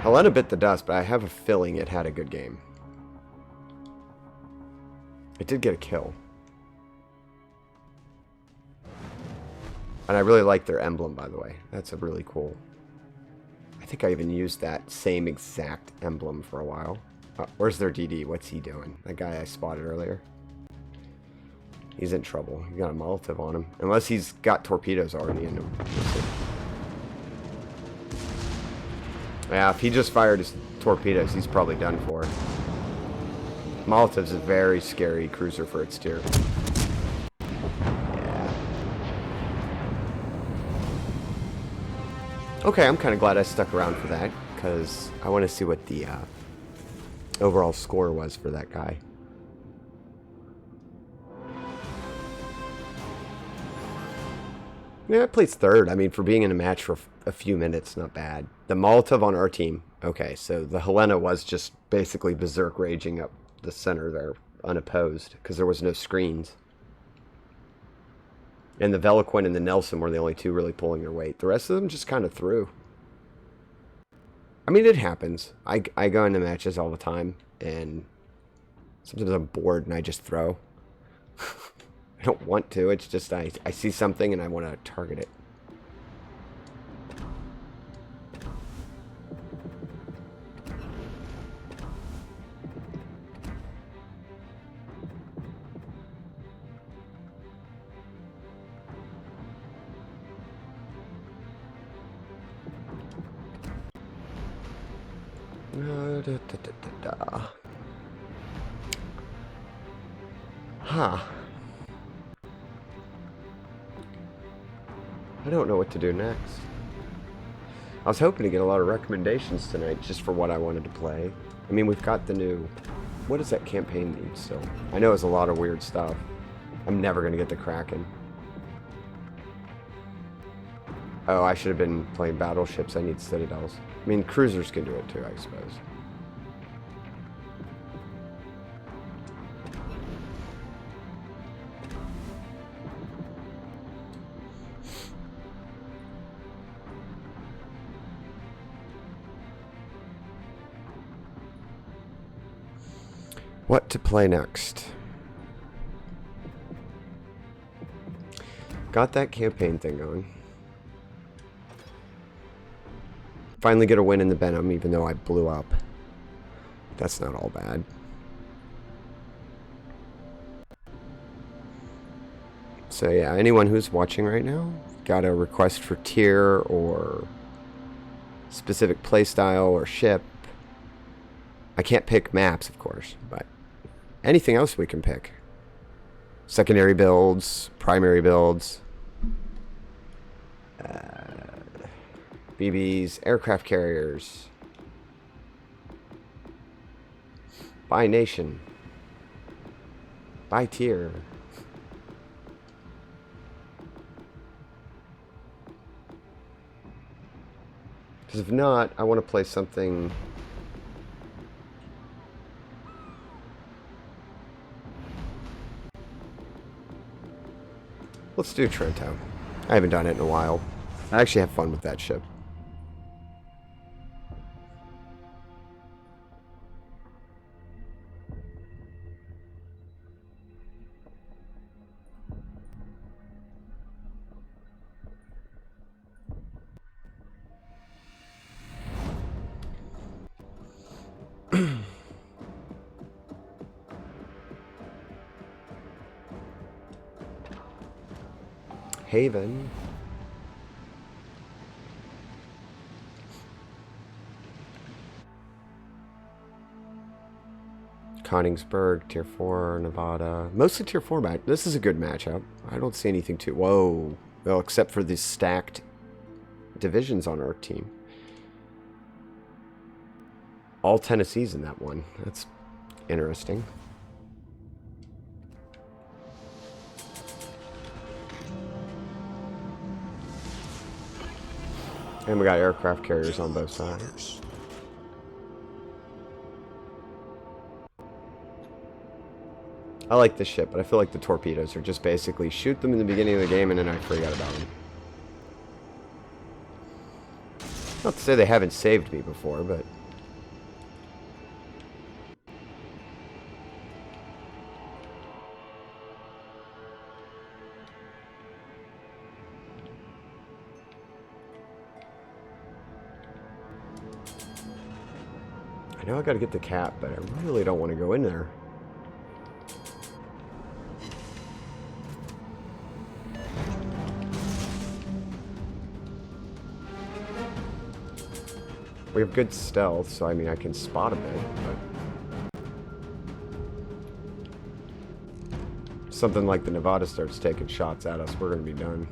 Speaker 1: Helena bit the dust, but I have a feeling it had a good game. It did get a kill. And I really like their emblem, by the way. That's a really cool. I think I even used that same exact emblem for a while. Where's their DD? What's he doing? That guy I spotted earlier. He's in trouble. He got a Molotov on him. Unless he's got torpedoes already in him. Yeah, if he just fired his torpedoes, he's probably done for. Molotov's a very scary cruiser for its tier. Yeah. Okay, I'm kind of glad I stuck around for that, because I want to see what the overall score was for that guy. Yeah, I placed third. I mean, for being in a match for a few minutes, not bad. The Molotov on our team. Okay, so the Helena was just basically berserk raging up the center there, unopposed, because there was no screens. And the Veloquin and the Nelson were the only 2 really pulling their weight. The rest of them just kind of threw. I mean, it happens. I go into matches all the time, and sometimes I'm bored and I just throw. I don't want to, it's just I see something and I want to target it. Huh. I don't know what to do next. I was hoping to get a lot of recommendations tonight just for what I wanted to play. I mean, we've got the new... What does that campaign need still? I know it's a lot of weird stuff. I'm never going to get the Kraken. Oh, I should have been playing battleships. I need citadels. I mean, cruisers can do it too, I suppose. What to play next? Got that campaign thing going. Finally get a win in the Benham, even though I blew up. That's not all bad. So yeah, anyone who's watching right now, got a request for tier or specific playstyle or ship. I can't pick maps, of course, but anything else we can pick. Secondary builds, primary builds, BBs, aircraft carriers, by nation, by tier. Because if not, I want to play something... Let's do Trento. I haven't done it in a while. I actually have fun with that ship. Haven. Konigsberg, Tier 4, Nevada. Mostly Tier 4 match. This is a good matchup. I don't see anything too... Whoa. Well, except for the stacked divisions on our team. All Tennessee's in that one. That's interesting. And we got aircraft carriers on both sides. I like this ship, but I feel like the torpedoes are just basically shoot them in the beginning of the game and then I forget about them. Not to say they haven't saved me before, but... I know I gotta get the cap, but I really don't want to go in there. We have good stealth, so I mean I can spot a bit, but something like the Nevada starts taking shots at us, we're gonna be done.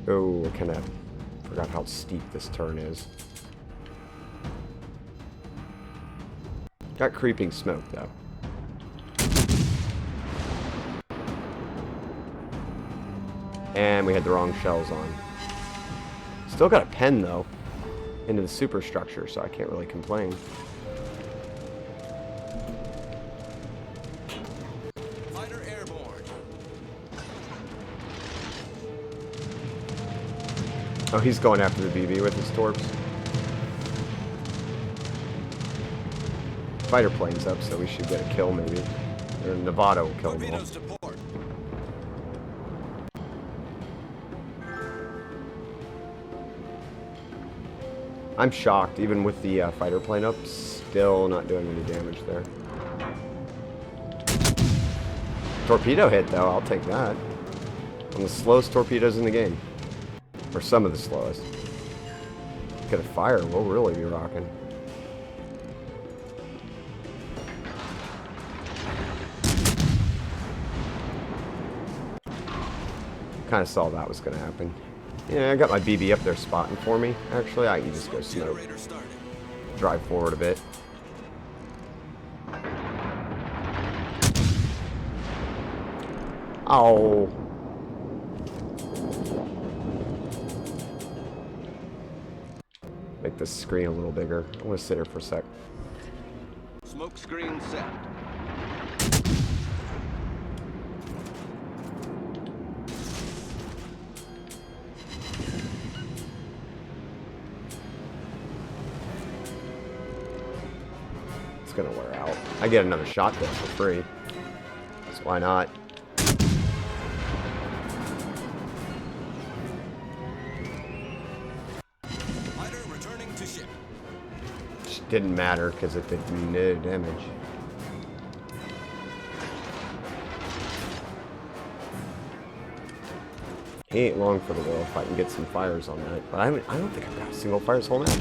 Speaker 1: Oh, I kind of forgot how steep this turn is. Got creeping smoke though. And we had the wrong shells on. Still got a pen though into the superstructure, so I can't really complain.
Speaker 2: Fighter airborne.
Speaker 1: Oh, he's going after the BB with his torps. Fighter plane's up, so we should get a kill maybe. Or Nevada will kill them all.
Speaker 2: Torpedoes to port.
Speaker 1: I'm shocked, even with the fighter plane up, still not doing any damage there. Torpedo hit though, I'll take that. One of the slowest torpedoes in the game. Or some of the slowest. Get a fire, we'll really be rocking. Kind of saw that was going to happen. Yeah, I got my BB up there spotting for me. Actually, I can just go smoke.
Speaker 2: Generator started.
Speaker 1: Drive forward a bit. Oh. Make this screen a little bigger. I want to sit here for a sec.
Speaker 2: Smoke screen set.
Speaker 1: It's gonna wear out. I get another shot there for free. So why not?
Speaker 2: Fighter returning to ship.
Speaker 1: Just didn't matter because it did no damage. He ain't long for the war if I can get some fires on that. But I don't think I've got a single fire this whole match.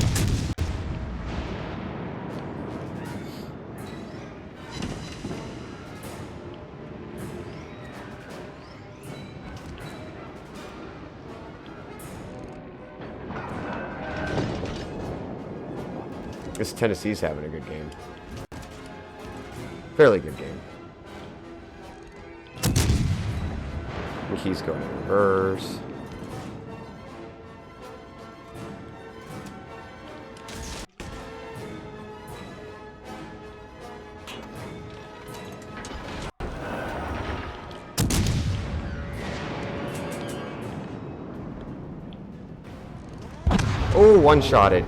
Speaker 1: Guess Tennessee's having a good game. Fairly good game. I think he's going in reverse. Oh, one-shotted.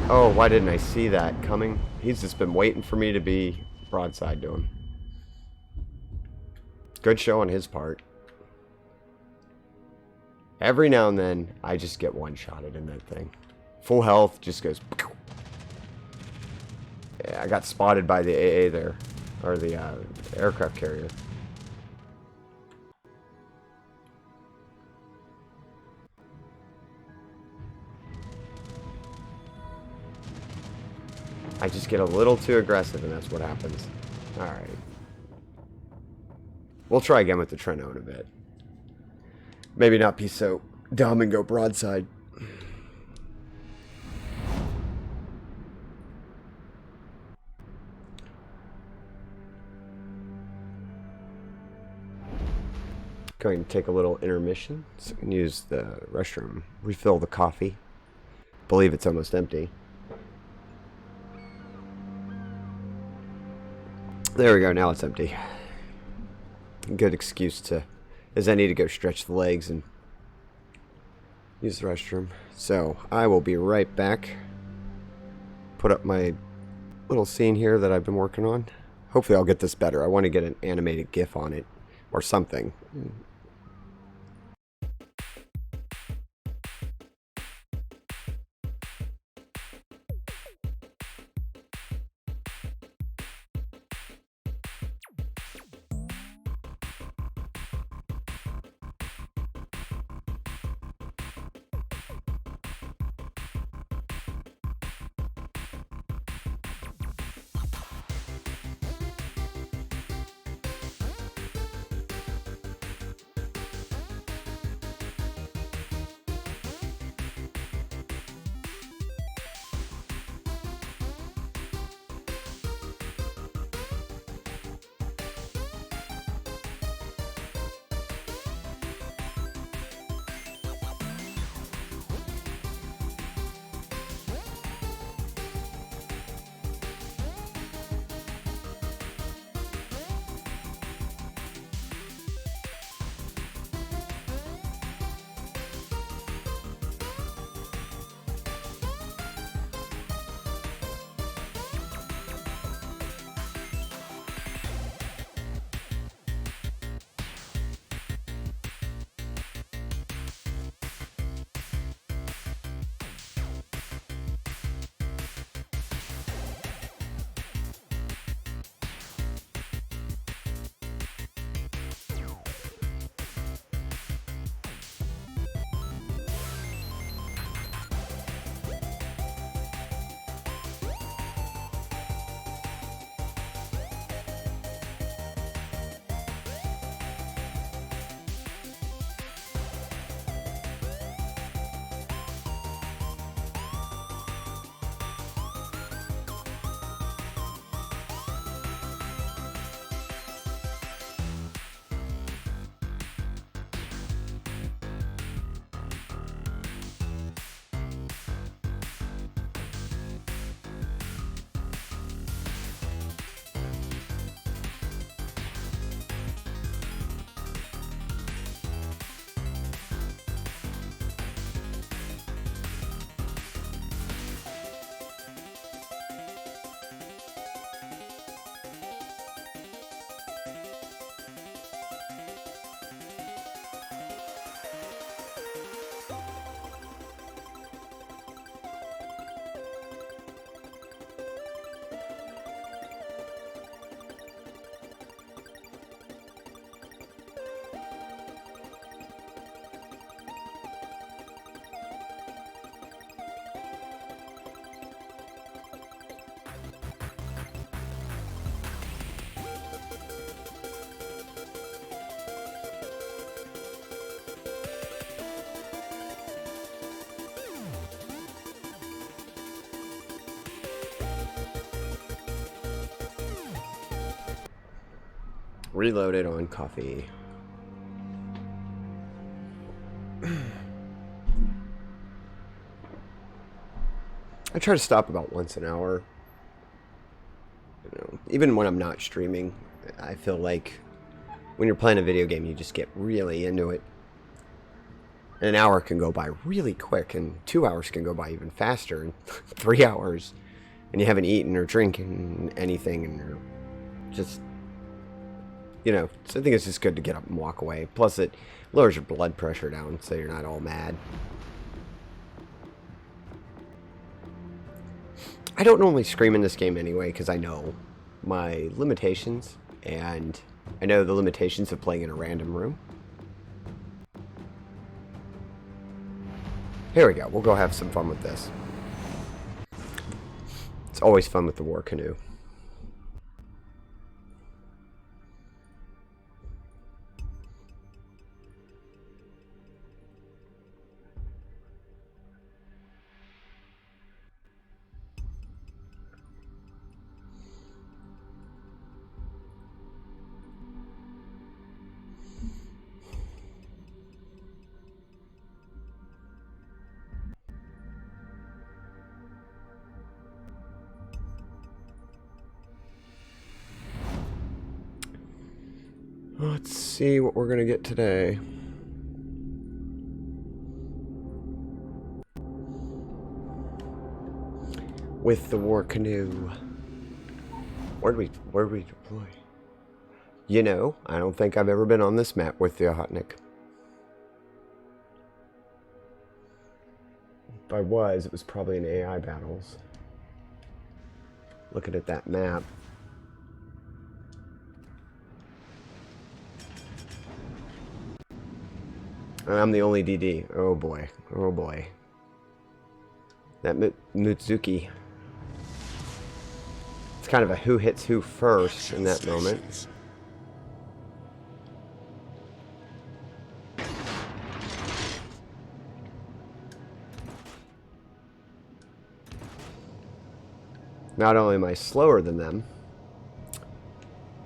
Speaker 1: Oh, why didn't I see that coming? He's just been waiting for me to be broadside to him. Good show on his part. Every now and then, I just get one-shotted in that thing. Full health, just goes... Yeah, I got spotted by the AA there. Or the aircraft carrier. I just get a little too aggressive, and that's what happens. Alright. We'll try again with the Treno in a bit. Maybe not be so dumb and go broadside. Going to take a little intermission so we can use the restroom, refill the coffee. Believe it's almost empty. There we go, now it's empty. Good excuse to, as I need to go stretch the legs and use the restroom. So I will be right back. Put up my little scene here that I've been working on. Hopefully I'll get this better. I want to get an animated GIF on it or something. Reloaded on coffee. I try to stop about once an hour. You know, even when I'm not streaming, I feel like when you're playing a video game, you just get really into it. An hour can go by really quick, and 2 hours can go by even faster, and 3 hours, and you haven't eaten or drinking anything, and you're just, you know, so I think it's just good to get up and walk away. Plus, it lowers your blood pressure down, so you're not all mad. I don't normally scream in this game anyway, because I know my limitations, and I know the limitations of playing in a random room. Here we go. We'll go have some fun with this. It's always fun with the war canoe. Let's see what we're gonna get today. With the war canoe. Where do we deploy? You know, I don't think I've ever been on this map with the Ohotnik. If I was, it was probably in AI battles. Looking at that map. I'm the only DD. Oh boy. Oh boy. That Mutsuki. It's kind of a who hits who first in that moment. Not only am I slower than them,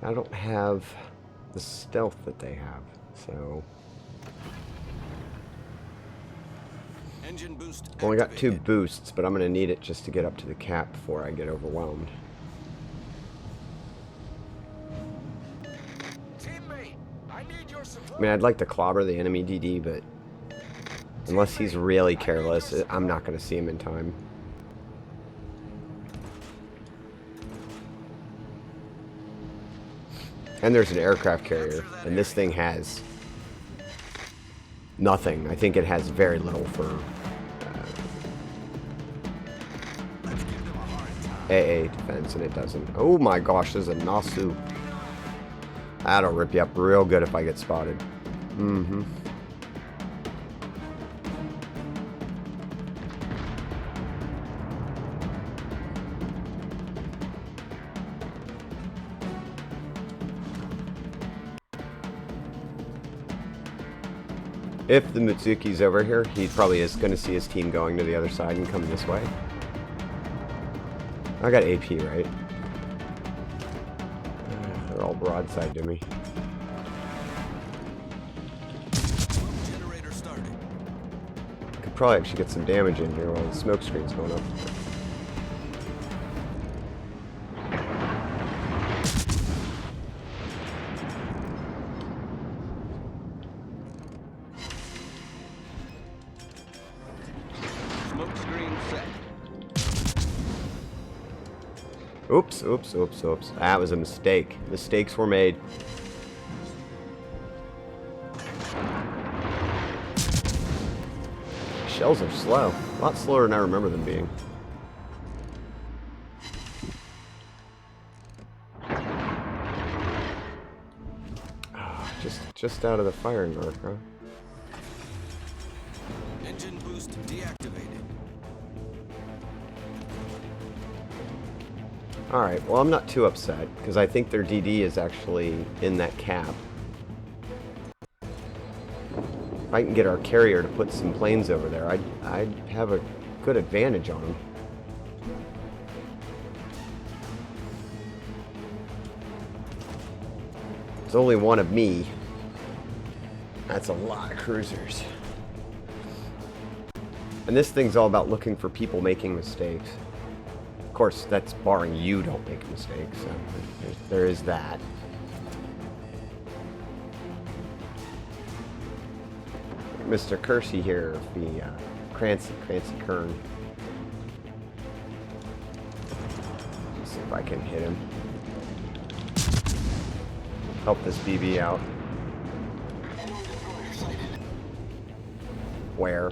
Speaker 1: I don't have the stealth that they have, so...
Speaker 2: Engine boost
Speaker 1: Only got 2
Speaker 2: activated.
Speaker 1: boosts, but I'm going to need it just to get up to the cap before I get overwhelmed.
Speaker 2: Teammate, I need your support.
Speaker 1: I mean, I'd like to clobber the enemy DD, but unless he's really careless, I'm not going to see him in time. And there's an aircraft carrier, and this thing has nothing. I think it has very little for
Speaker 2: Let's give them a hard time.
Speaker 1: AA defense, and it doesn't. Oh my gosh, there's a Nasu. That'll rip you up real good if I get spotted. Mm-hmm. If the Mutsuki's over here, he probably is going to see his team going to the other side and come this way. I got AP, right? They're all broadside to me.
Speaker 2: Generator started.
Speaker 1: Could probably actually get some damage in here while the smoke screen's going up.
Speaker 2: Smoke screen set.
Speaker 1: Oops, oops, oops, oops. That was a mistake. Mistakes were made. Shells are slow. A lot slower than I remember them being. Ah, just out of the firing arc, huh?
Speaker 2: Engine boost deactivated.
Speaker 1: Alright, well I'm not too upset, because I think their DD is actually in that cap. If I can get our carrier to put some planes over there, I'd have a good advantage on them. There's only one of me. That's a lot of cruisers. And this thing's all about looking for people making mistakes. Of course, that's barring you don't make mistakes. So there is that. Mr. Kersey here, the Crancy Kern. Let's see if I can hit him. Help this BB out. Where?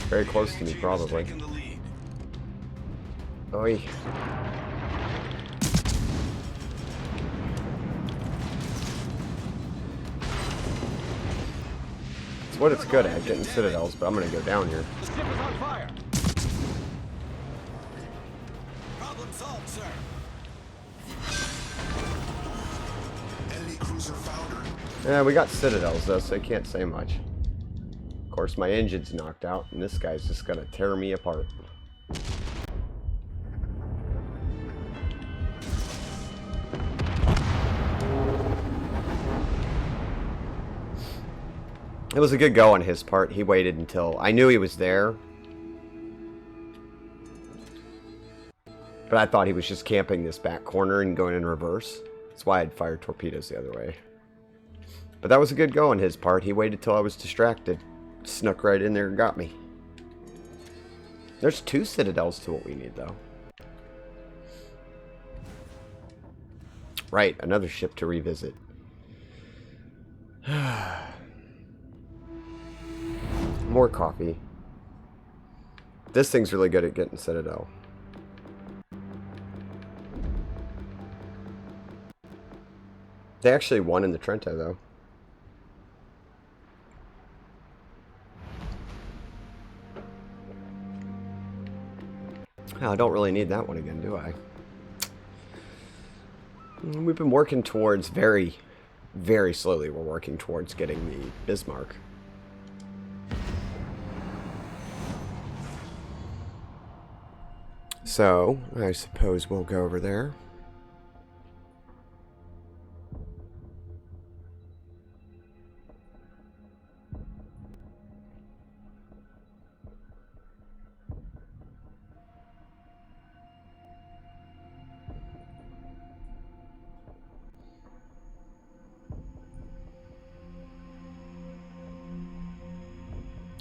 Speaker 1: Very close to me, probably.
Speaker 2: Taking the lead.
Speaker 1: Oi. It's what it's good at, getting citadels, but I'm gonna go down here.
Speaker 2: The ship is on fire. Problem solved, sir.
Speaker 3: Enemy cruiser foundered.
Speaker 1: Yeah, we got citadels though, so I can't say much. Of course, my engine's knocked out, and this guy's just gonna tear me apart. It was a good go on his part. He waited until I knew he was there. But I thought he was just camping this back corner and going in reverse. That's why I'd fire torpedoes the other way. But that was a good go on his part. He waited till I was distracted. Snuck right in there and got me. There's 2 citadels to what we need, though. Right, another ship to revisit. More coffee. This thing's really good at getting citadel. They actually won in the Trento, though. Oh, I don't really need that one again, do I? We've been working towards very, very slowly. We're working towards getting the Bismarck. So, I suppose we'll go over there.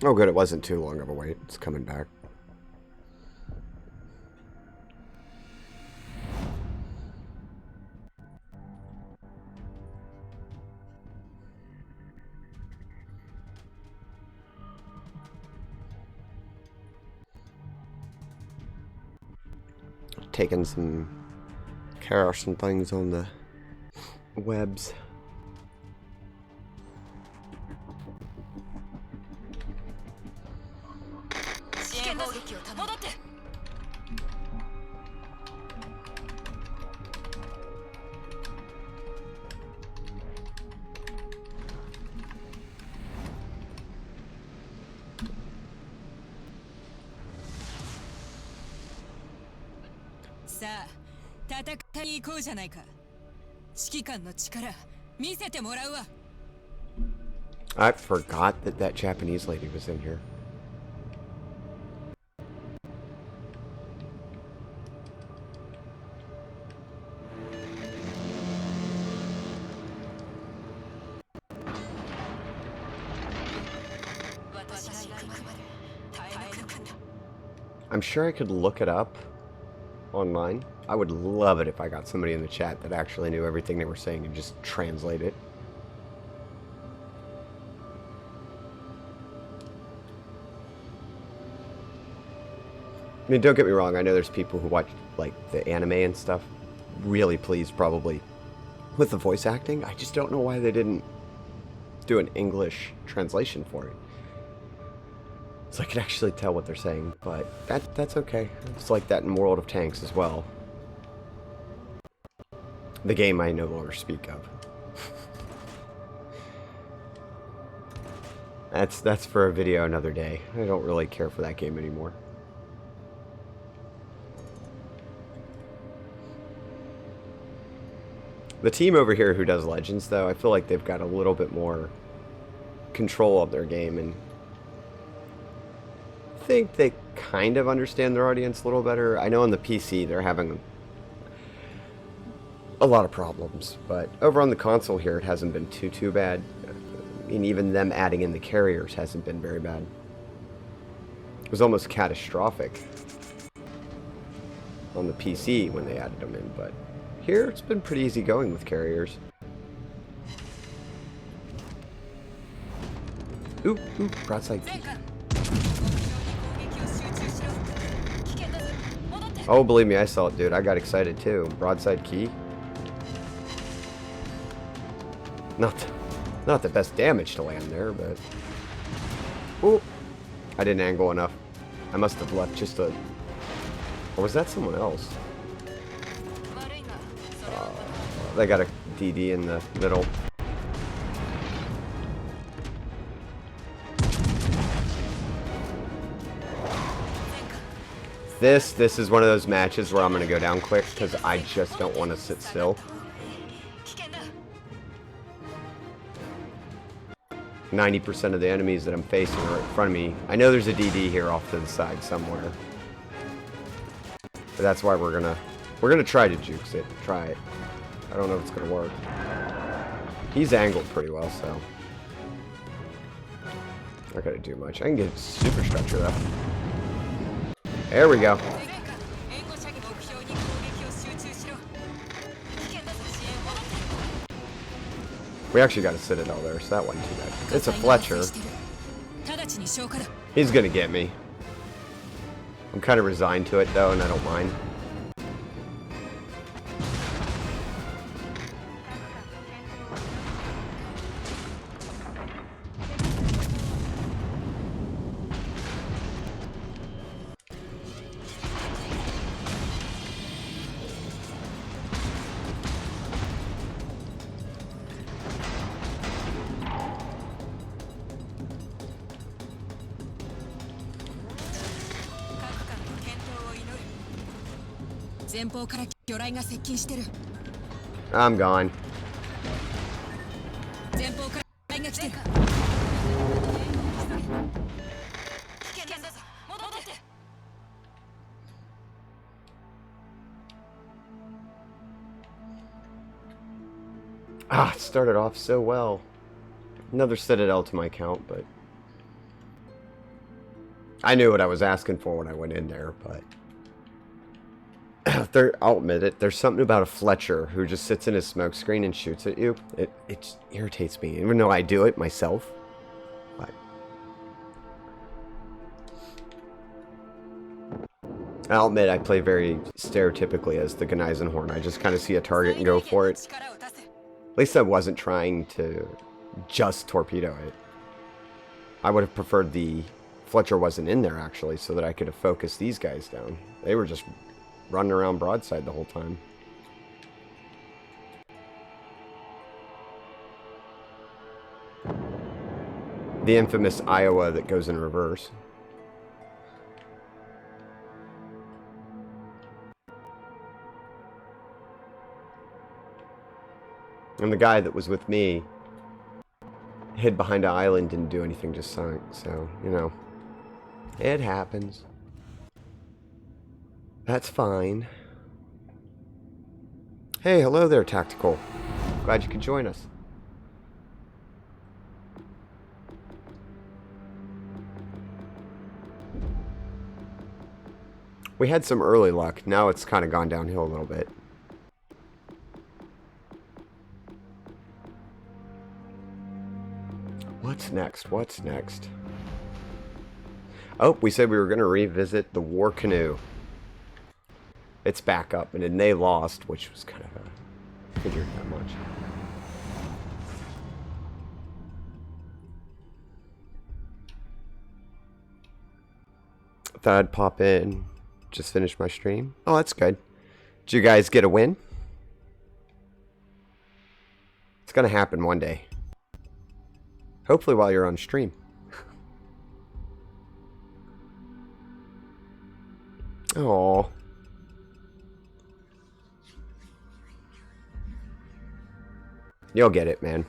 Speaker 1: Oh good, it wasn't too long of a wait. It's coming back. Taking some cash and things on the webs. I forgot that that Japanese lady was in here. I'm sure I could look it up online. I would love it if I got somebody in the chat that actually knew everything they were saying and just translate it. I mean, don't get me wrong, I know there's people who watch, like, the anime and stuff. Really pleased, probably, with the voice acting. I just don't know why they didn't do an English translation for it. So I can actually tell what they're saying, but that's okay. It's like that in World of Tanks as well. The game I no longer speak of. That's for a video another day. I don't really care for that game anymore. The team over here who does Legends, though, I feel like they've got a little bit more control of their game, and I think they kind of understand their audience a little better. I know on the PC they're having a lot of problems, but over on the console here it hasn't been too bad. I mean, even them adding in the carriers hasn't been very bad. It was almost catastrophic on the PC when they added them in, but here it's been pretty easy going with carriers. Ooh, broadside key. Oh, believe me, I saw it, dude. I got excited too. Broadside key. Not the best damage to land there, but Ooh. I didn't angle enough. I must have left just a... Or was that someone else? They got a DD in the middle. This is one of those matches where I'm going to go down quick because I just don't want to sit still. 90% of the enemies that I'm facing are in front of me. I know there's a DD here off to the side somewhere. But that's why we're gonna try to jukes it. Try it. I don't know if it's gonna work. He's angled pretty well, so not gonna do much. I can get super structure though. There we go. We actually got a Citadel there, so that wasn't too bad. It's a Fletcher. He's gonna get me. I'm kind of resigned to it though, and I don't mind. I'm gone. Ah, it started off so well. Another Citadel to my count, but I knew what I was asking for when I went in there, but I'll admit it, there's something about a Fletcher who just sits in his smoke screen and shoots at you. It irritates me, even though I do it myself. But I'll admit I play very stereotypically as the Gneisenhorn. I just kind of see a target and go for it. At least I wasn't trying to just torpedo it. I would have preferred the Fletcher wasn't in there, actually, so that I could have focused these guys down. They were just running around broadside the whole time. The infamous Iowa that goes in reverse. And the guy that was with me hid behind an island, didn't do anything, just sunk. So, you know, it happens. That's fine. Hey, hello there, Tactical. Glad you could join us. We had some early luck. Now it's kind of gone downhill a little bit. What's next? What's next? Oh, we said we were going to revisit the War Canoe. It's back up, and then they lost, which was kind of a... figured that much. Thought I'd pop in. Just finished my stream. Oh, that's good. Did you guys get a win? It's going to happen one day. Hopefully while you're on stream. Aww. You'll get it, man.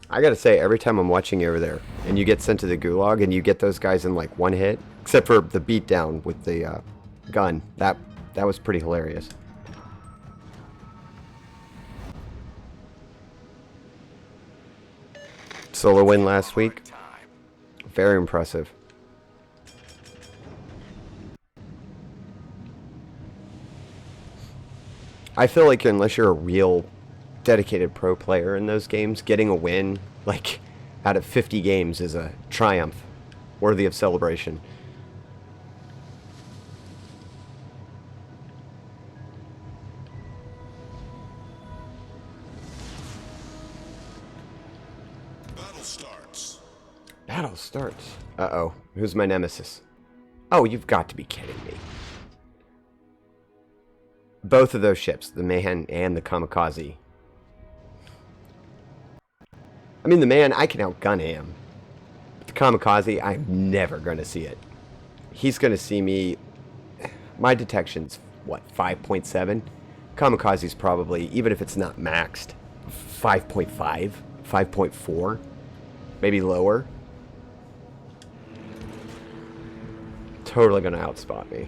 Speaker 1: I gotta say, every time I'm watching you over there, and you get sent to the gulag, and you get those guys in like one hit, except for the beatdown with the gun, that was pretty hilarious. Solo win last week. Very impressive. I feel like unless you're a real dedicated pro player in those games, getting a win like out of 50 games is a triumph worthy of celebration. Battle starts. Uh-oh. Who's my nemesis? Oh, you've got to be kidding me. Both of those ships, the Man and the Kamikaze. I mean, the Man, I can outgun him. But the Kamikaze, I'm never going to see it. He's going to see me. My detection's, what, 5.7? Kamikaze's probably, even if it's not maxed, 5.5, 5.4, maybe lower. Totally going to outspot me.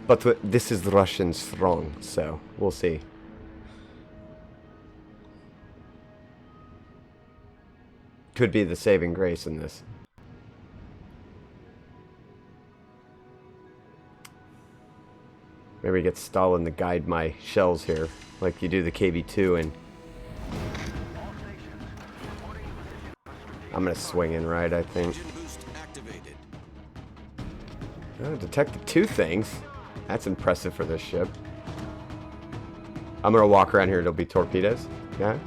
Speaker 1: But this is Russian strong, so we'll see. Could be the saving grace in this. Maybe get Stalin to guide my shells here, like you do the KV-2, and I'm gonna swing in right, I think.
Speaker 2: Engine boost activated.
Speaker 1: Oh, detected 2 things. That's impressive for this ship. I'm gonna walk around here, it'll be torpedoes. Yeah.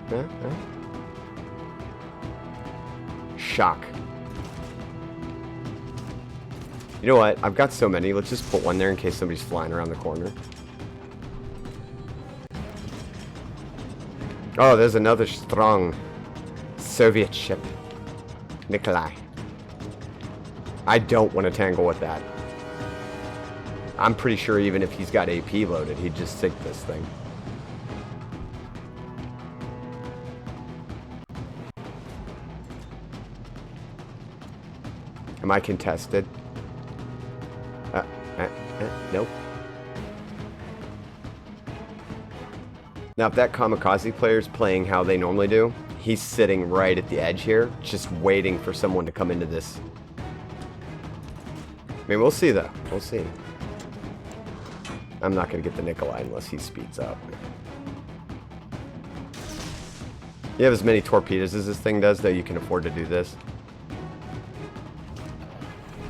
Speaker 1: Shock. You know what? I've got so many. Let's just put one there in case somebody's flying around the corner. Oh, there's another strong Soviet ship. Nikolai. I don't want to tangle with that. I'm pretty sure even if he's got AP loaded, he'd just sink this thing. Am I contested? Nope. Now, if that Kamikaze player's playing how they normally do, he's sitting right at the edge here, just waiting for someone to come into this. I mean, we'll see, though. We'll see. I'm not going to get the Nikolai unless he speeds up. You have as many torpedoes as this thing does, though you can afford to do this.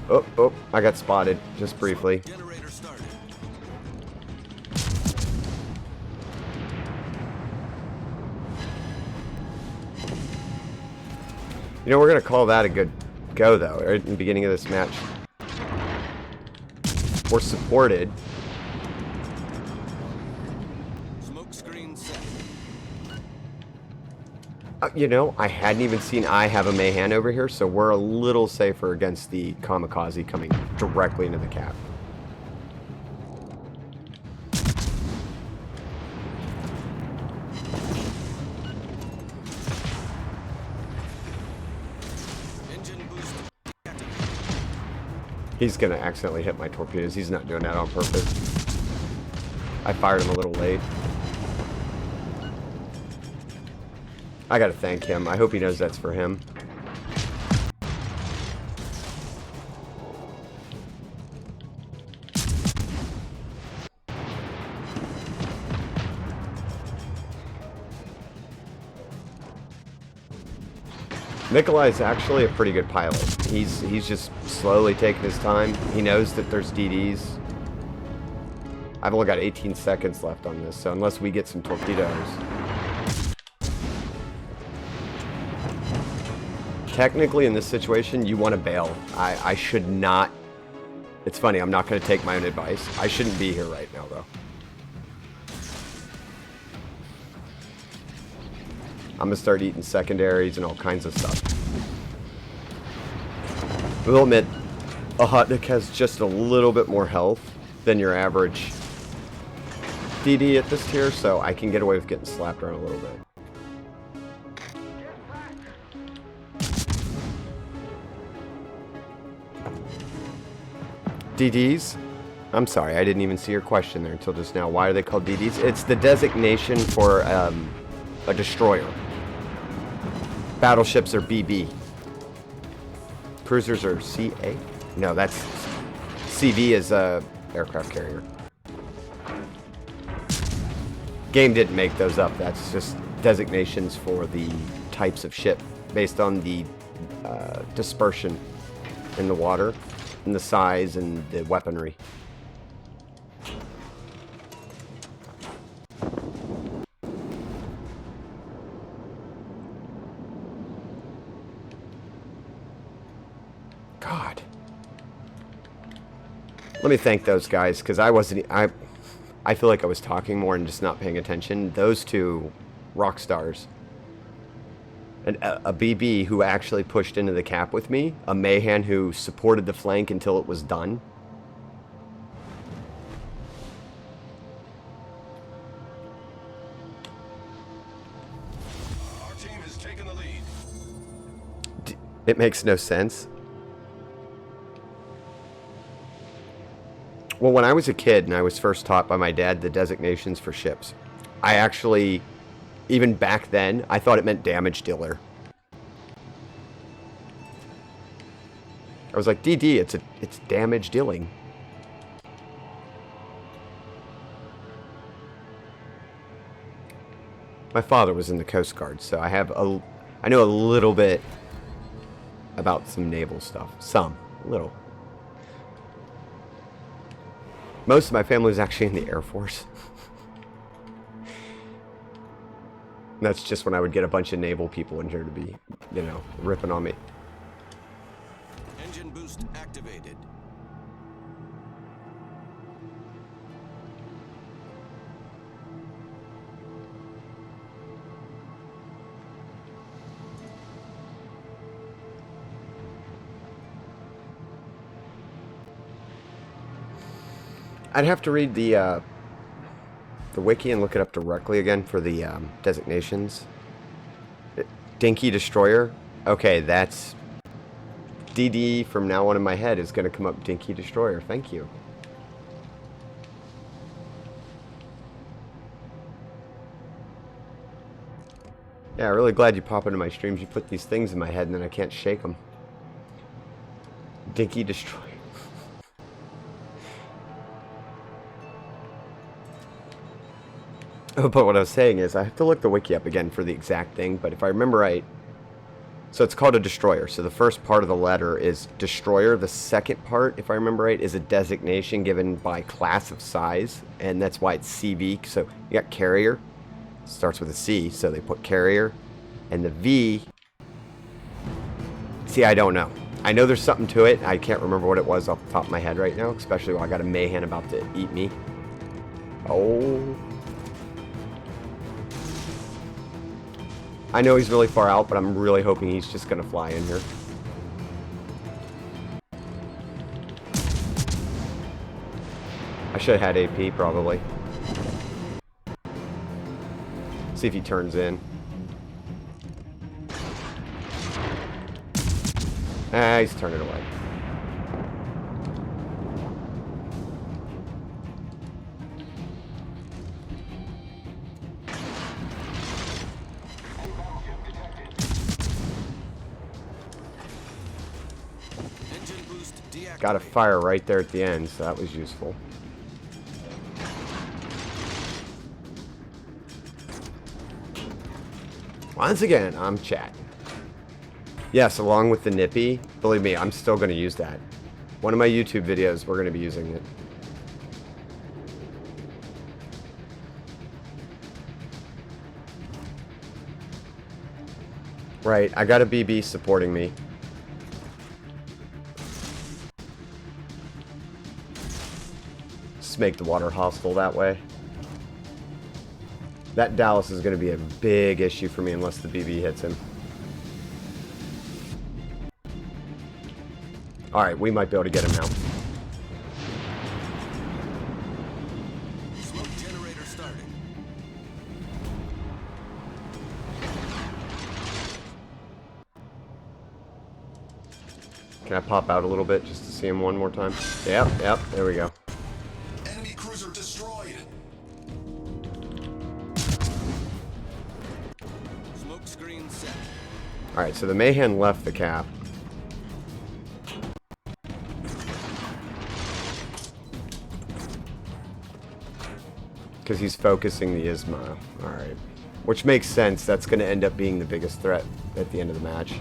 Speaker 1: Oh, I got spotted, just briefly.
Speaker 2: Generator started.
Speaker 1: You know, we're going to call that a good go, though, right in the beginning of this match. We're supported.
Speaker 2: Smoke screen set.
Speaker 1: You know, I hadn't even seen I have a Mayhan over here, so we're a little safer against the Kamikaze coming directly into the cap.
Speaker 2: Engine boost activated.
Speaker 1: He's going to accidentally hit my torpedoes. He's not doing that on purpose. I fired him a little late. I gotta thank him. I hope he knows that's for him. Nikolai's actually a pretty good pilot. He's just slowly taking his time. He knows that there's DDs. I've only got 18 seconds left on this, so unless we get some torpedoes. Technically, in this situation, you want to bail. I should not. It's funny, I'm not going to take my own advice. I shouldn't be here right now, though. I'm going to start eating secondaries and all kinds of stuff. I will admit, a Hotnik has just a little bit more health than your average DD at this tier, so I can get away with getting slapped around a little bit. DDs? I'm sorry, I didn't even see your question there until just now. Why are they called DDs? It's the designation for a destroyer. Battleships are BB. Cruisers are CA? No, that's... CV is a aircraft carrier. Game didn't make those up. That's just designations for the types of ship based on the dispersion in the water, and the size and the weaponry. Let me thank those guys, because I wasn't... I feel like I was talking more and just not paying attention. Those two rock stars. And a BB who actually pushed into the cap with me. A Mayhan who supported the flank until it was done.
Speaker 3: Our team has taken the lead.
Speaker 1: It makes no sense. Well, when I was a kid and I was first taught by my dad the designations for ships, I actually, even back then, I thought it meant damage dealer. I was like, DD, it's damage dealing. My father was in the Coast Guard, so I know a little bit about some naval stuff. Little. Most of my family is actually in the Air Force. And that's just when I would get a bunch of naval people in here to be, you know, ripping on me.
Speaker 2: Engine boost activated.
Speaker 1: I'd have to read the wiki and look it up directly again for the designations. Dinky Destroyer. Okay, that's DD from now on in my head is going to come up Dinky Destroyer. Thank you. Yeah, really glad you pop into my streams. You put these things in my head and then I can't shake them. Dinky Destroyer. But what I was saying is, I have to look the wiki up again for the exact thing, but if I remember right, so it's called a destroyer. So the first part of the letter is destroyer. The second part, if I remember right, is a designation given by class of size, and that's why it's CV. So you got carrier, starts with a C, so they put carrier, and the V, see, I don't know. I know there's something to it. I can't remember what it was off the top of my head right now, especially while I got a Mayhan about to eat me. Oh... I know he's really far out, but I'm really hoping he's just going to fly in here. I should have had AP, probably. See if he turns in. Ah, he's turning away. Got a fire right there at the end, so that was useful. Once again, I'm chatting. Yes, along with the Nippy, believe me, I'm still going to use that. One of my YouTube videos, we're going to be using it. Right, I got a BB supporting me. Make the water hostile that way. That Dallas is going to be a big issue for me unless the BB hits him. Alright, we might be able to get him now.
Speaker 2: Smoke generator starting.
Speaker 1: Can I pop out a little bit just to see him one more time? Yep, there we go.
Speaker 3: Enemy cruiser destroyed.
Speaker 2: Smoke screen set.
Speaker 1: Alright, so the Mayhan left the cap. Because he's focusing the Isma. Alright. Which makes sense. That's going to end up being the biggest threat at the end of the match.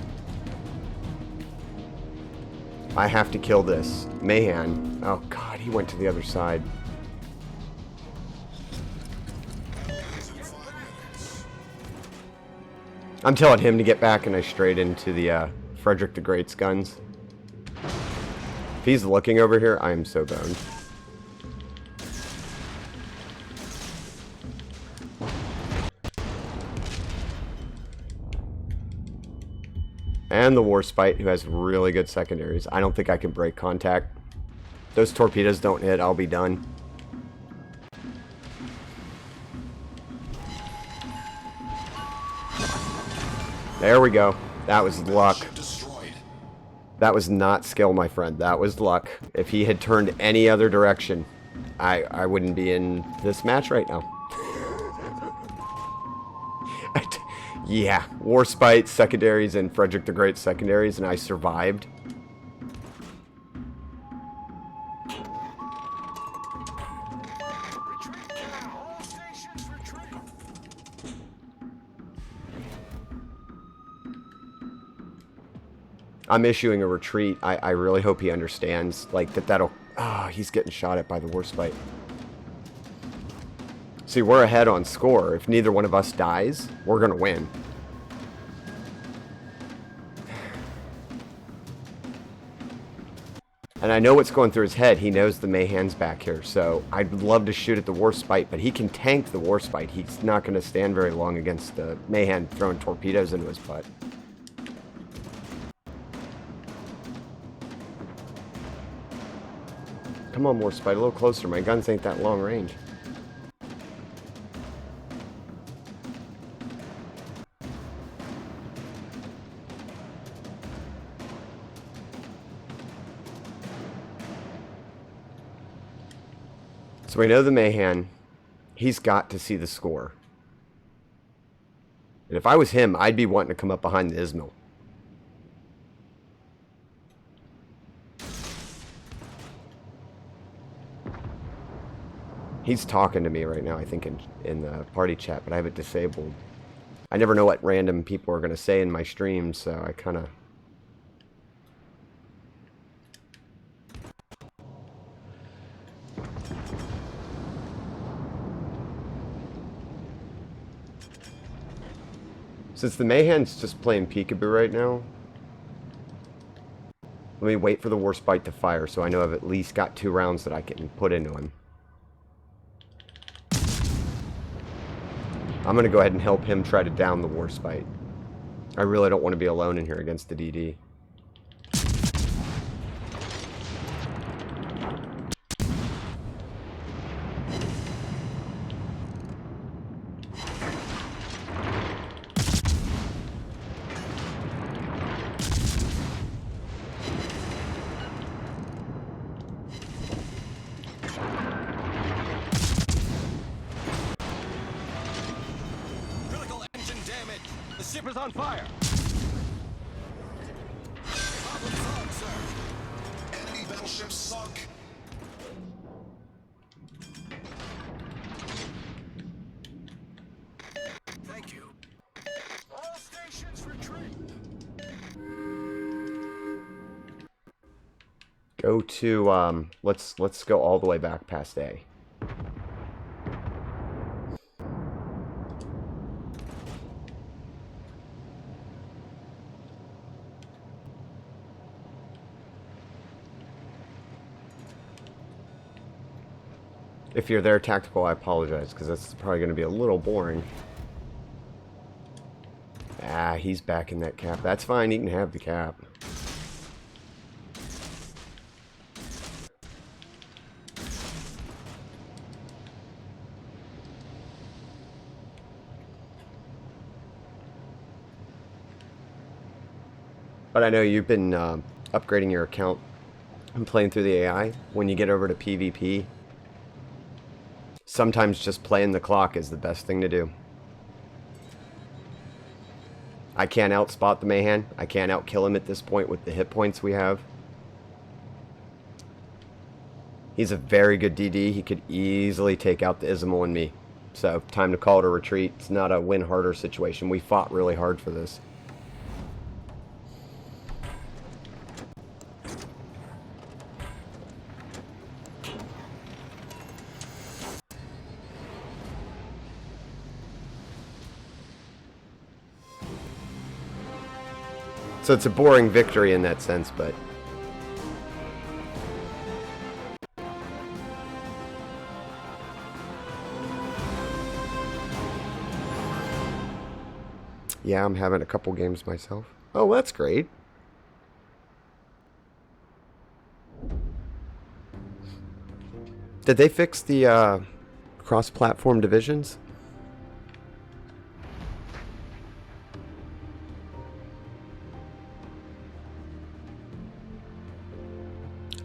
Speaker 1: I have to kill this. Mayhan. Oh god, he went to the other side. I'm telling him to get back and I straight into the Frederick the Great's guns. If he's looking over here, I am so boned. And the Warspite, who has really good secondaries. I don't think I can break contact. Those torpedoes don't hit, I'll be done. There we go. That was luck. That was not skill, my friend. That was luck. If he had turned any other direction, I wouldn't be in this match right now. Yeah, Warspite secondaries and Frederick the Great secondaries, and I survived. I'm issuing a retreat. I really hope he understands, like, that'll... Ah, he's getting shot at by the Warspite. See, we're ahead on score. If neither one of us dies, we're going to win. And I know what's going through his head. He knows the Mayhan's back here, so I'd love to shoot at the Warspite, but he can tank the Warspite. He's not going to stand very long against the Mayhan throwing torpedoes into his butt. Come on, Warspite, a little closer. My guns ain't that long range. So we know the Mayhan, he's got to see the score. And if I was him, I'd be wanting to come up behind the Ismail. He's talking to me right now, I think, in the party chat, but I have it disabled. I never know what random people are going to say in my streams, so I kind of... Since the Mayhan's just playing peekaboo right now, let me wait for the Warspite to fire so I know I've at least got 2 rounds that I can put into him. I'm going to go ahead and help him try to down the Warspite. I really don't want to be alone in here against the DD.
Speaker 2: The ship is on fire! Problem solved, sir.
Speaker 3: Enemy battleship sunk.
Speaker 2: Thank you. All stations retreat!
Speaker 1: Go to, let's go all the way back past A. If you're there, Tactical, I apologize, because that's probably going to be a little boring. Ah, he's back in that cap. That's fine, he can have the cap. But I know you've been upgrading your account and playing through the AI. When you get over to PvP, sometimes just playing the clock is the best thing to do. I can't outspot the Mayhan. I can't outkill him at this point with the hit points we have. He's a very good DD. He could easily take out the Ismail and me. So, time to call it a retreat. It's not a win harder situation. We fought really hard for this. So it's a boring victory in that sense, but Yeah, I'm having a couple games myself. Oh, that's great. Did they fix the cross-platform divisions?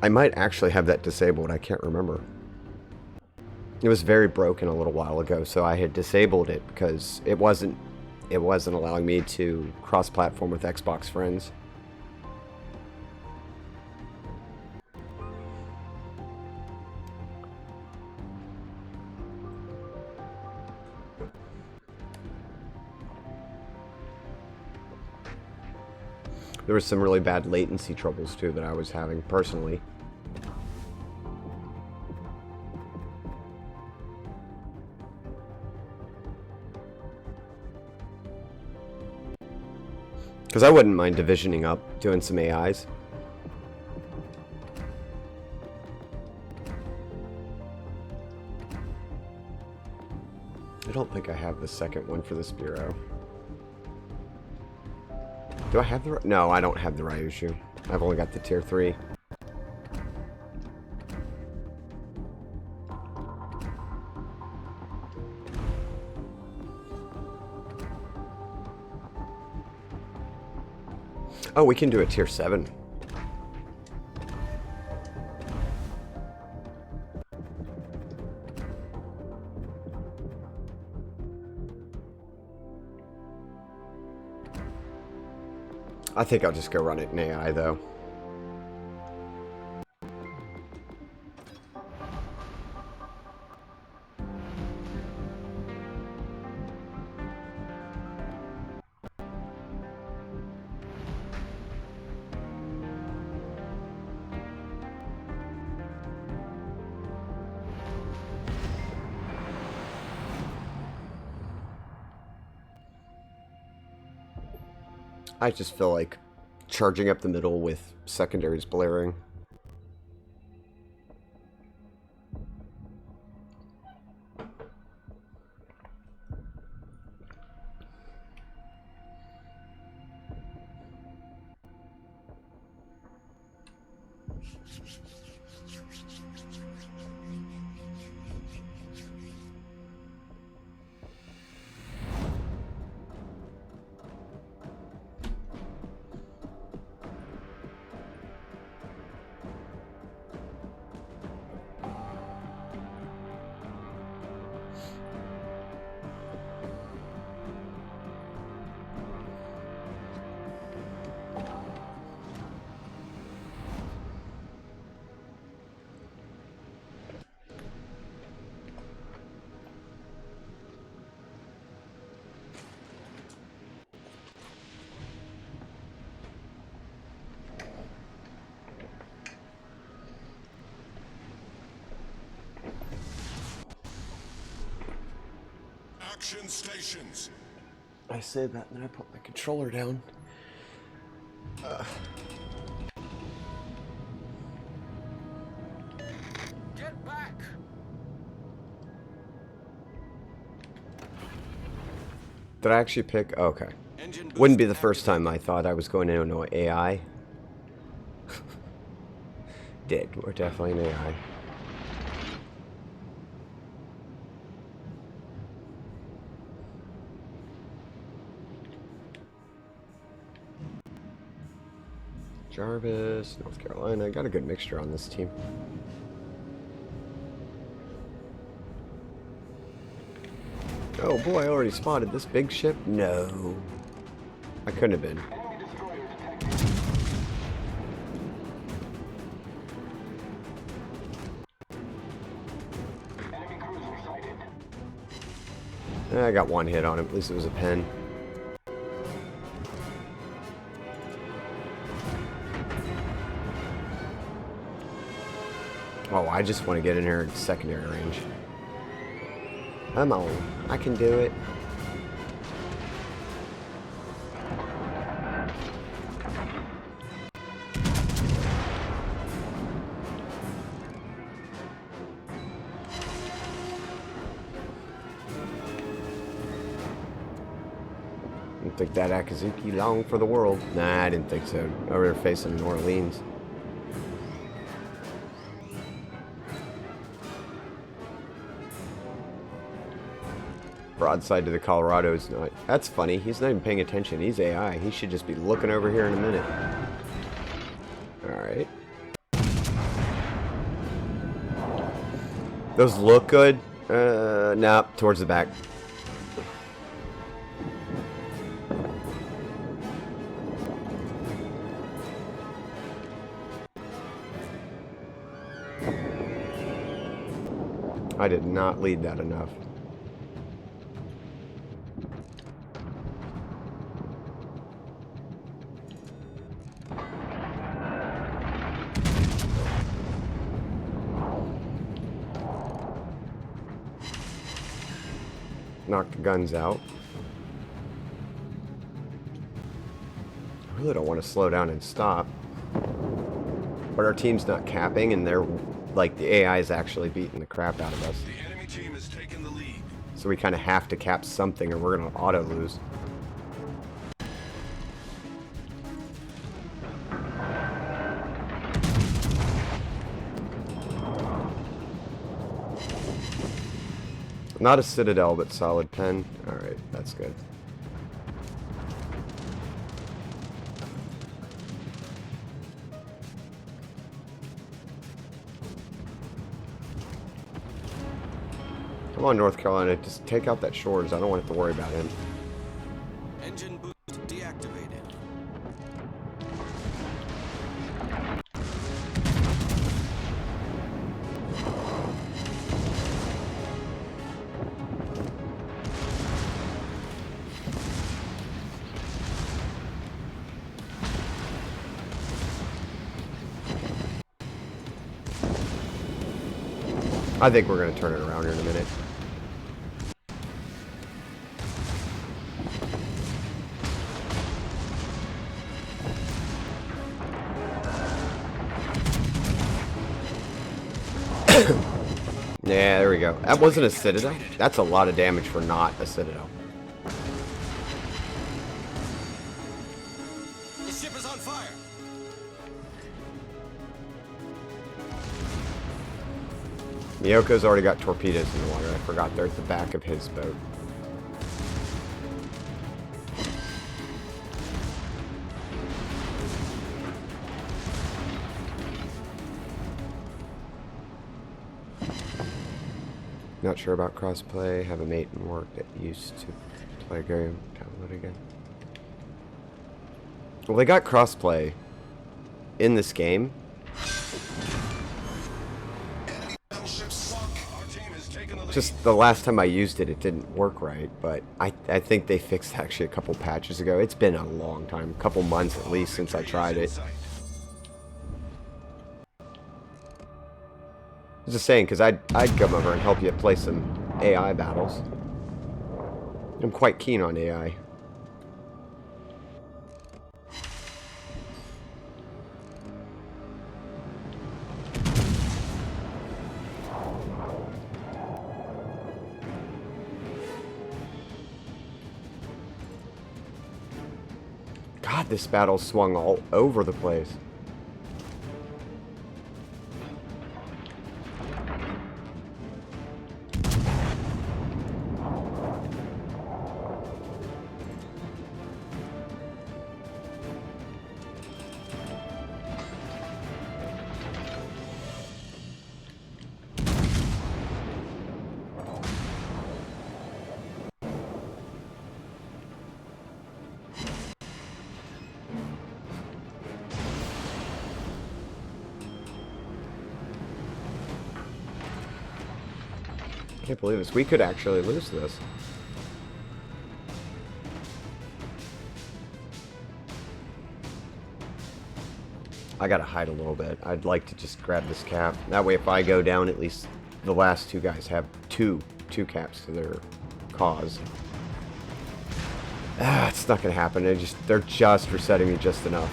Speaker 1: I might actually have that disabled. I can't remember. It was very broken a little while ago, so I had disabled it because it wasn't allowing me to cross-platform with Xbox friends. There was some really bad latency troubles too that I was having personally. Because I wouldn't mind divisioning up, doing some AIs. I don't think I have the second one for this bureau. Do I have the... No, I don't have the Ryushu. I've only got the tier 3. Oh, we can do a tier 7. I think I'll just go run it in AI, though. I just feel like charging up the middle with secondaries blaring.
Speaker 3: Action stations.
Speaker 1: I said that and then I put my controller down.
Speaker 2: Get back!
Speaker 1: Did I actually pick? Oh, okay.
Speaker 2: Engine boost
Speaker 1: Wouldn't be the first
Speaker 2: activated.
Speaker 1: time I thought I was going into an AI. We're definitely an AI. Jarvis, North Carolina. Got a good mixture on this team. Oh boy, I already spotted this big ship. No. I couldn't have been. I got one hit on him. At least it was a pen. Oh, I just want to get in here at secondary range. Come on. I can do it. don't think that Akazuki long for the world. Nah, I didn't think so. Over there facing New Orleans. Broadside to the Colorado is not. That's funny. He's not even paying attention. He's AI. He should just be looking over here in a minute. Alright. Those look good. Nah, towards the back. I did not lead that enough. Knock the guns out. I really don't want to slow down and stop. But our team's not capping, and they're like the AI is actually beating the crap out of us.
Speaker 3: The enemy team has taken the lead.
Speaker 1: So we kind of have to cap something, or we're gonna auto lose. Not a citadel, but solid pen. Alright, that's good. Come on, North Carolina, just take out that Shores. I don't want to have to worry about him.
Speaker 2: Engine boost deactivated.
Speaker 1: I think we're going to turn it around here in a minute. Yeah, there we go. That wasn't a citadel. That's a lot of damage for not a citadel.
Speaker 2: The ship is on fire.
Speaker 1: Miyoko's already got torpedoes in the water. I forgot they're at the back of his boat. Not sure about crossplay. Have a mate and work that used to play a game. Download again. Well, they got crossplay in this game. Just the last time I used it, it didn't work right, but I think they fixed actually a couple patches ago. It's been a long time, a couple months at least since I tried it. I was just saying, because I'd come over and help you play some AI battles. I'm quite keen on AI. God, this battle swung all over the place. I can't believe this. We could actually lose this. I gotta hide a little bit. I'd like to just grab this cap. That way if I go down, at least the last two guys have two caps to their cause. Ah, it's not gonna happen. They're just resetting me just enough.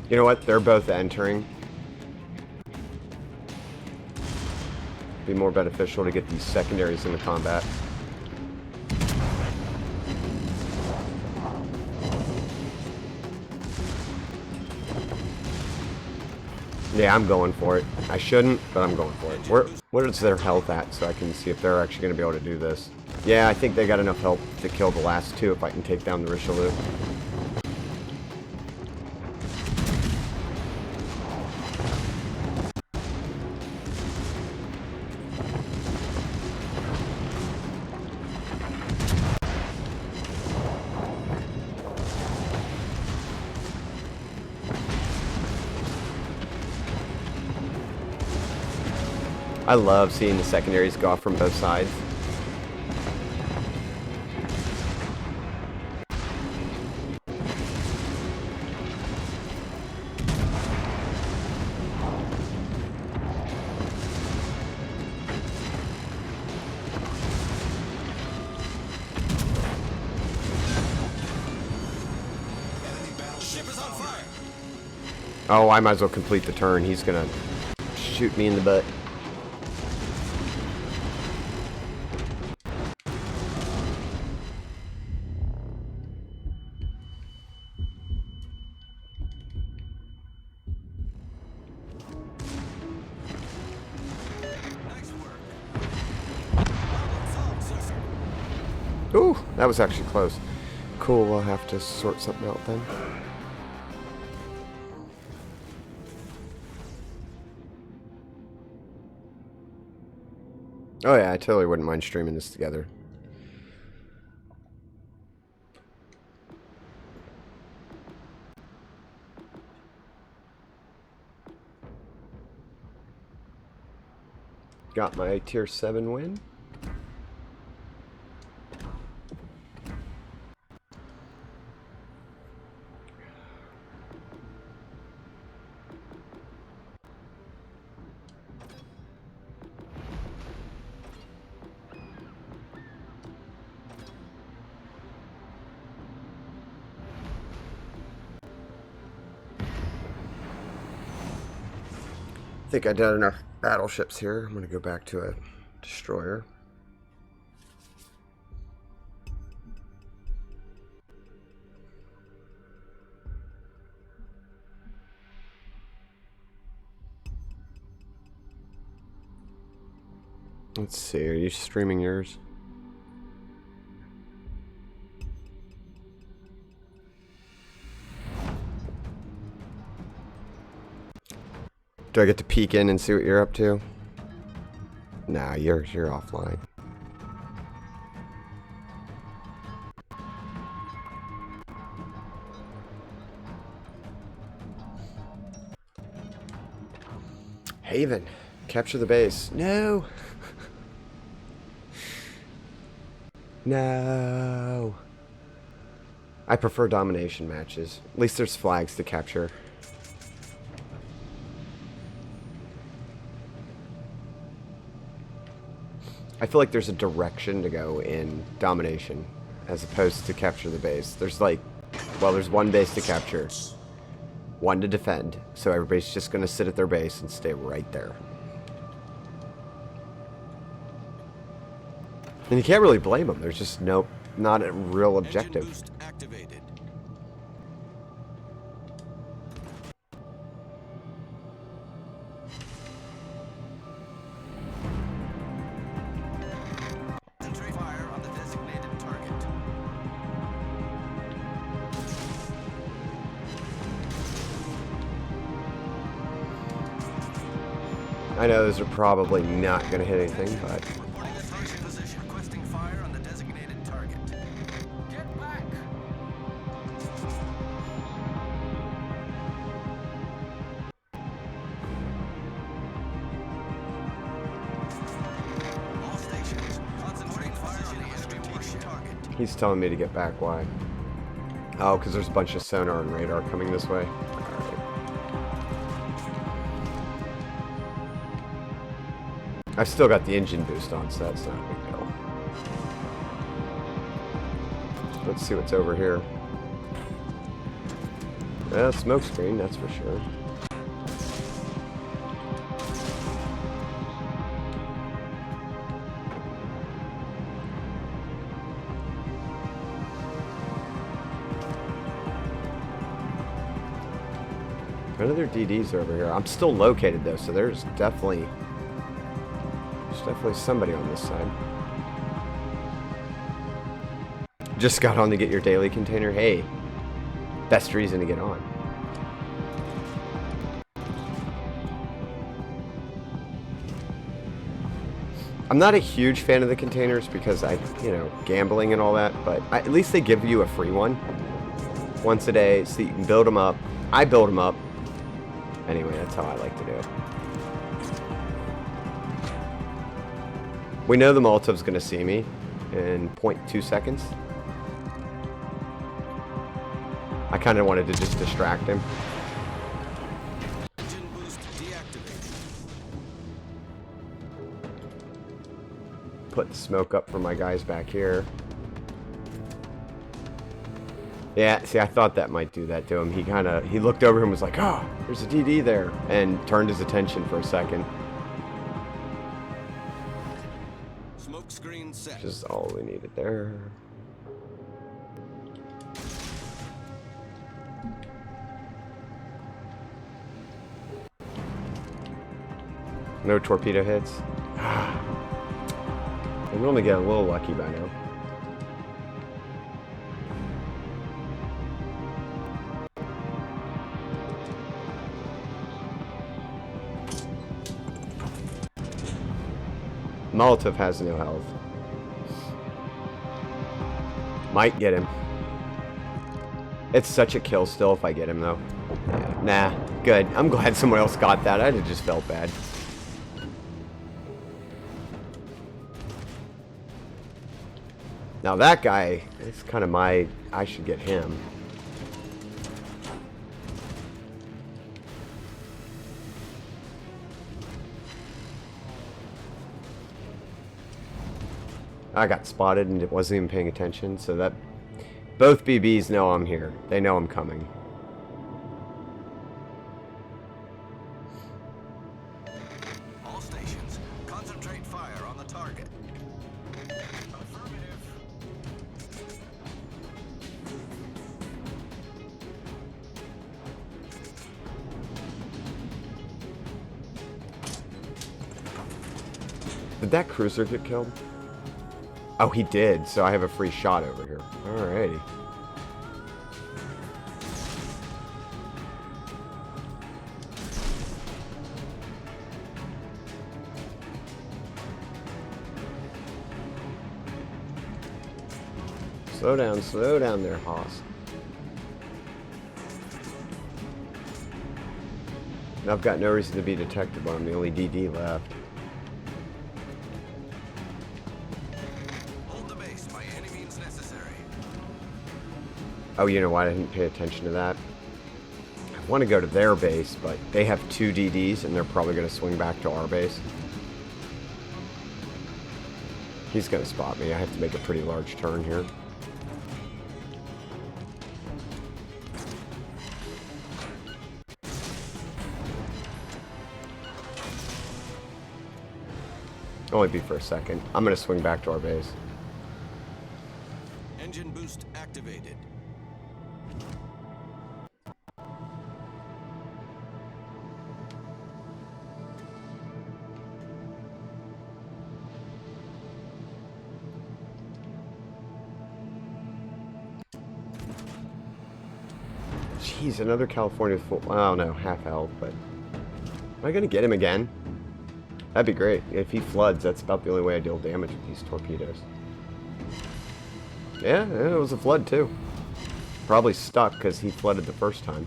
Speaker 1: You know what? They're both entering. Be more beneficial to get these secondaries into combat. Yeah, I'm going for it. I shouldn't, but I'm going for it. Where is their health at so I can see if they're actually going to be able to do this? Yeah, I think they got enough health to kill the last two if I can take down the Richelieu. I love seeing the secondaries go off from both sides.
Speaker 2: Ship is on fire.
Speaker 1: Oh, I might as well complete the turn. He's gonna shoot me in the butt.
Speaker 2: Nice work. Problem solved, sir.
Speaker 1: Ooh, that was actually close. Cool, we'll have to sort something out then. Oh yeah, I totally wouldn't mind streaming this together. Got my tier 7 win. I think I done enough battleships here. I'm gonna go back to a destroyer. Let's see, are you streaming yours? Do I get to peek in and see what you're up to? Nah, you're offline. Haven, capture the base. No. No. I prefer domination matches. At least there's flags to capture. I feel like there's a direction to go in domination as opposed to capture the base. There's like, well, there's one base to capture, one to defend. So everybody's just going to sit at their base and stay right there. And you can't really blame them. There's just not a real objective.
Speaker 2: Engine boost activated. Concentrate fire on the designated target.
Speaker 1: I know those are probably not going to hit anything, but
Speaker 2: Reporting a target position. Requesting fire on the designated target. Get back. All stations, concentrate fire on the strategic target.
Speaker 1: he's telling me to get back. Why? Oh, because there's a bunch of sonar and radar coming this way. Alright. I've still got the engine boost on, so that's not a big deal. Let's see what's over here. Smoke screen, that's for sure. None of their DDs are over here. I'm still located though, so there's definitely somebody on this side. Just got on to get your daily container. Hey, best reason to get on. I'm not a huge fan of the containers because gambling and all that, but at least they give you a free one once a day so you can build them up. I build them up. Anyway, that's how I like to do it. We know the Molotov's going to see me in 0.2 seconds. I kind of wanted to just distract him.
Speaker 2: Engine boost deactivated.
Speaker 1: Put the smoke up for my guys back here. Yeah, see, I thought that might do that to him. He looked over and was like, oh, there's a DD there, and turned his attention for a second.
Speaker 2: Smoke screen set.
Speaker 1: Which is all we needed there. No torpedo hits. I normally get a little lucky by now. Molotov has no health. Might get him. It's such a kill still if I get him though. Nah, good. I'm glad someone else got that. I'd have just felt bad. Now that guy, it's kind of I should get him. I got spotted and it wasn't even paying attention, so that both BBs know I'm here. They know I'm coming.
Speaker 2: All stations, concentrate fire on the target. Affirmative.
Speaker 1: Did that cruiser get killed? Oh, he did, so I have a free shot over here. Alrighty. Slow down there, Hoss. I've got no reason to be detected, but I'm the only DD left. Oh, you know what? I didn't pay attention to that. I want to go to their base, but they have 2 DDs, and they're probably going to swing back to our base. He's going to spot me. I have to make a pretty large turn here. Only be for a second. I'm going to swing back to our base.
Speaker 2: Engine boost activated.
Speaker 1: Jeez, another California full. Oh no, half health, but am I gonna get him again? That'd be great. If he floods, that's about the only way I deal damage with these torpedoes. Yeah, it was a flood too. Probably stuck because he flooded the first time.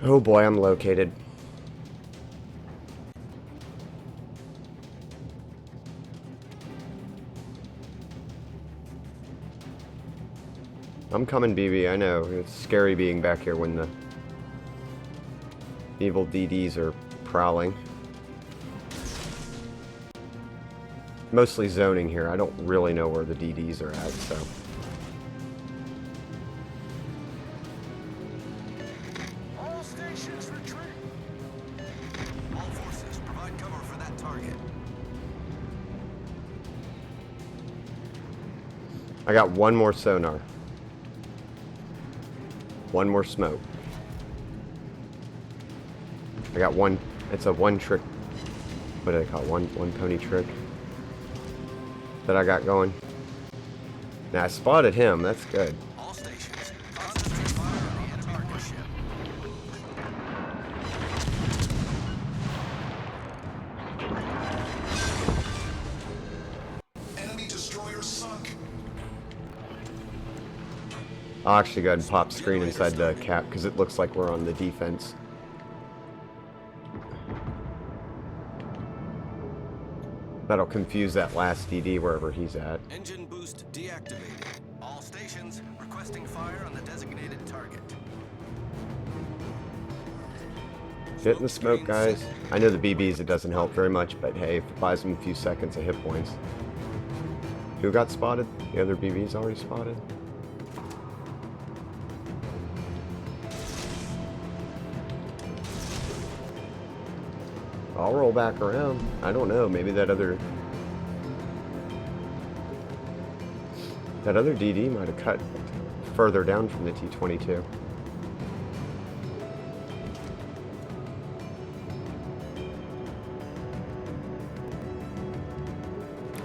Speaker 1: Oh boy, I'm located. I'm coming, BB, I know. It's scary being back here when the evil DDs are prowling. mostly zoning here. I don't really know where the DDs are at, so.
Speaker 2: All stations retreat. All forces provide cover for that target.
Speaker 1: I got one more sonar. One more smoke. I got one. It's a one trick. What do they call it? One pony trick that I got going. Now I spotted him. That's good.
Speaker 2: All stations, concentrate fire on the enemy warship.
Speaker 3: Enemy destroyer sunk.
Speaker 1: I'll actually go ahead and pop screen inside the cap because it looks like we're on the defense. That'll confuse that last DD wherever he's at.
Speaker 2: Engine boost deactivated. All stations requesting fire on the designated target.
Speaker 1: Get in the smoke, guys. I know the BBs, it doesn't help very much, but hey, if it buys them a few seconds of hit points. Who got spotted? The other BBs already spotted? I'll roll back around. I don't know. Maybe that other DD might have cut further down from the T-22.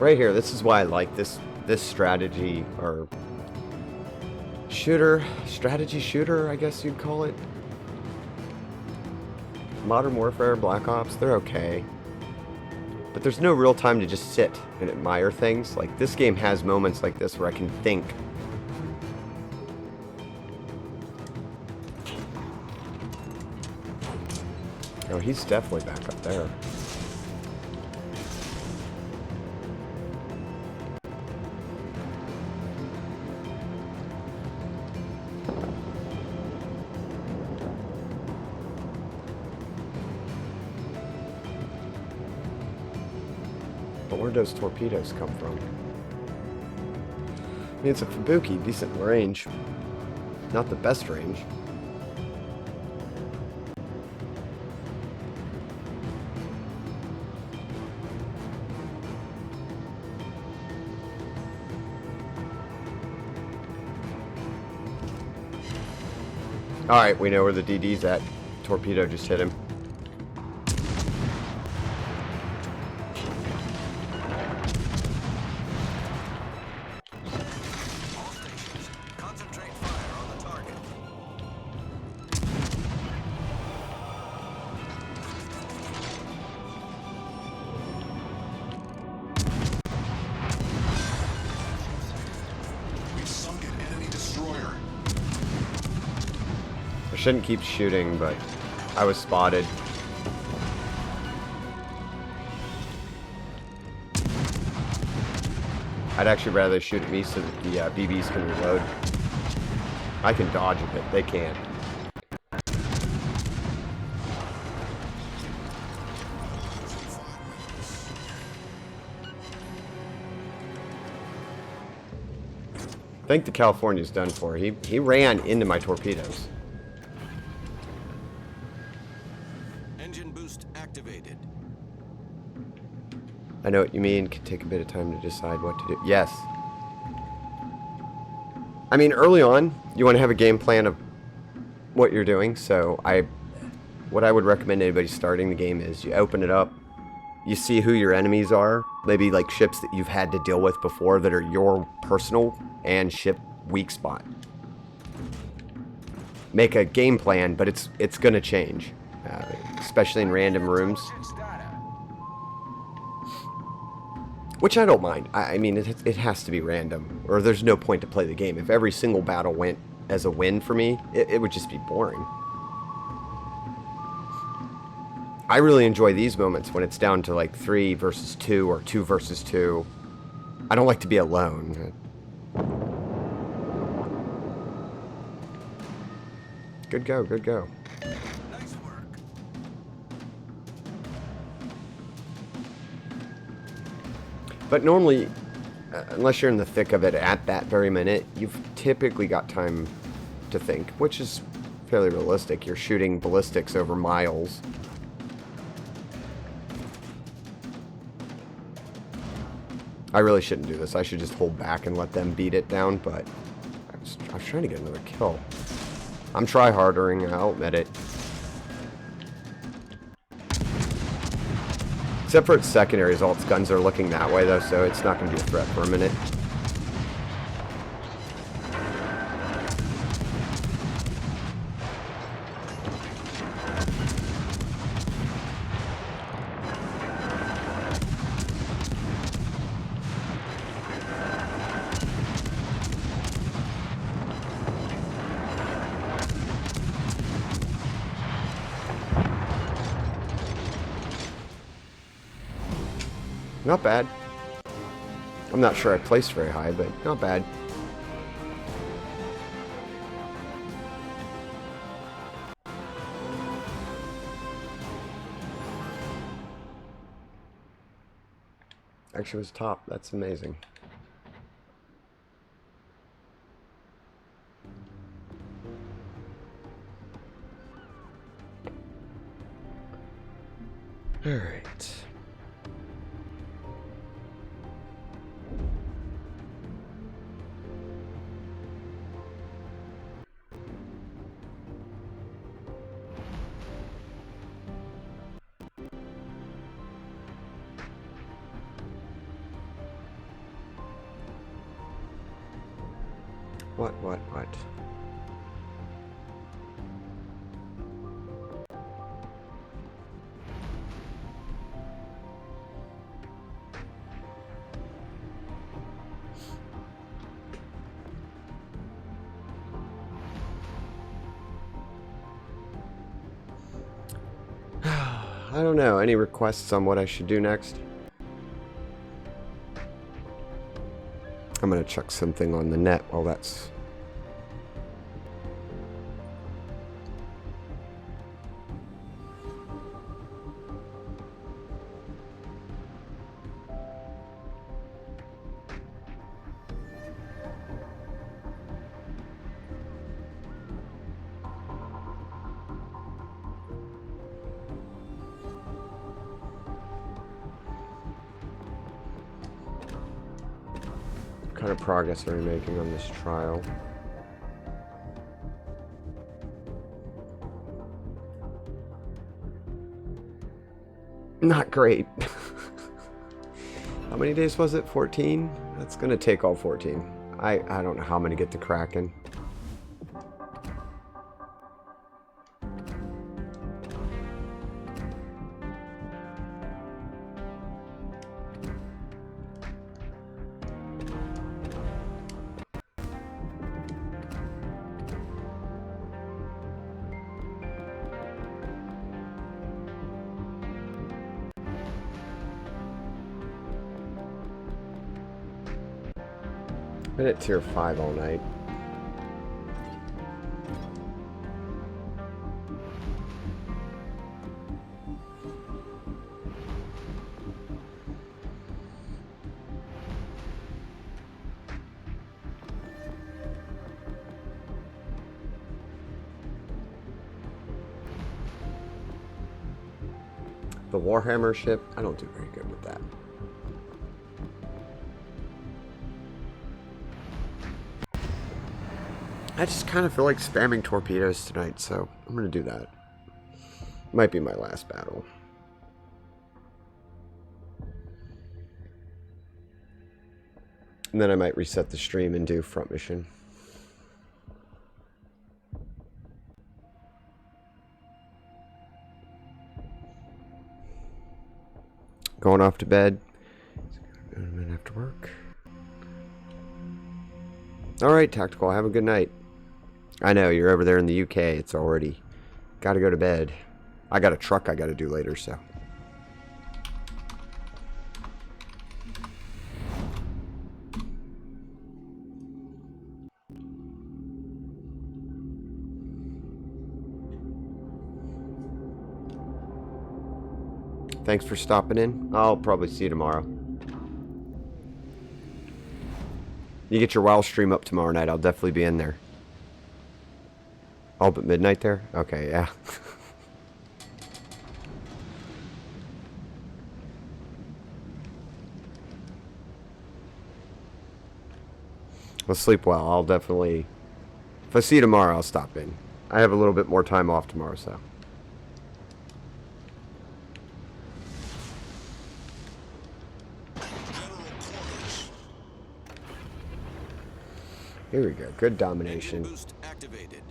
Speaker 1: Right here. This is why I like this strategy or strategy shooter, I guess you'd call it. Modern Warfare, Black Ops, they're okay. But there's no real time to just sit and admire things. Like, this game has moments like this where I can think. Oh, he's definitely back up there. But where'd those torpedoes come from? I mean, it's a Fubuki, decent range. Not the best range. Alright, we know where the DD's at. Torpedo just hit him. Shouldn't keep shooting, but I was spotted. I'd actually rather shoot at me so that the BBs can reload. I can dodge a bit, they can't. I think the California's done for. He ran into my torpedoes.
Speaker 2: Activated.
Speaker 1: I know what you mean. Can take a bit of time to decide what to do. Yes. I mean, early on, you want to have a game plan of what you're doing. So what I would recommend anybody starting the game is you open it up, you see who your enemies are, maybe like ships that you've had to deal with before that are your personal and ship weak spot. Make a game plan, but it's going to change. Especially in random rooms, which I don't mind. I mean, it has to be random, or there's no point to play the game. If every single battle went as a win for me, it would just be boring. I really enjoy these moments when it's down to like 3 versus 2 or 2 versus 2. I don't like to be alone. Good go, good go. But normally, unless you're in the thick of it at that very minute, you've typically got time to think, which is fairly realistic. You're shooting ballistics over miles. I really shouldn't do this. I should just hold back and let them beat it down, but I was trying to get another kill. I'm try-hardering, I'll admit it. Except for its secondaries, all its guns are looking that way though, so it's not going to be a threat for a minute. Not bad. I'm not sure I placed very high, but not bad. Actually was top. That's amazing. All right. What? I don't know. Any requests on what I should do next? I'm gonna chuck something on the net while that's... What kind of progress are we making on this trial? Not great. How many days was it? 14? That's gonna take all 14. I don't know how I'm gonna get to Kraken. Been at tier 5 all night. The Warhammer ship, I don't do very good with that. I just kind of feel like spamming torpedoes tonight, so I'm going to do that. Might be my last battle. And then I might reset the stream and do front mission. Going off to bed. A minute after work. Alright, Tactical, have a good night. I know, you're over there in the UK. It's already... Gotta go to bed. I got a truck I gotta do later, so... Thanks for stopping in. I'll probably see you tomorrow. You get your WoW stream up tomorrow night, I'll definitely be in there. All but midnight there? Okay, yeah. Well, sleep well. I'll definitely... If I see you tomorrow, I'll stop in. I have a little bit more time off tomorrow, so... Here we go. Good domination.
Speaker 2: Engine boost activated.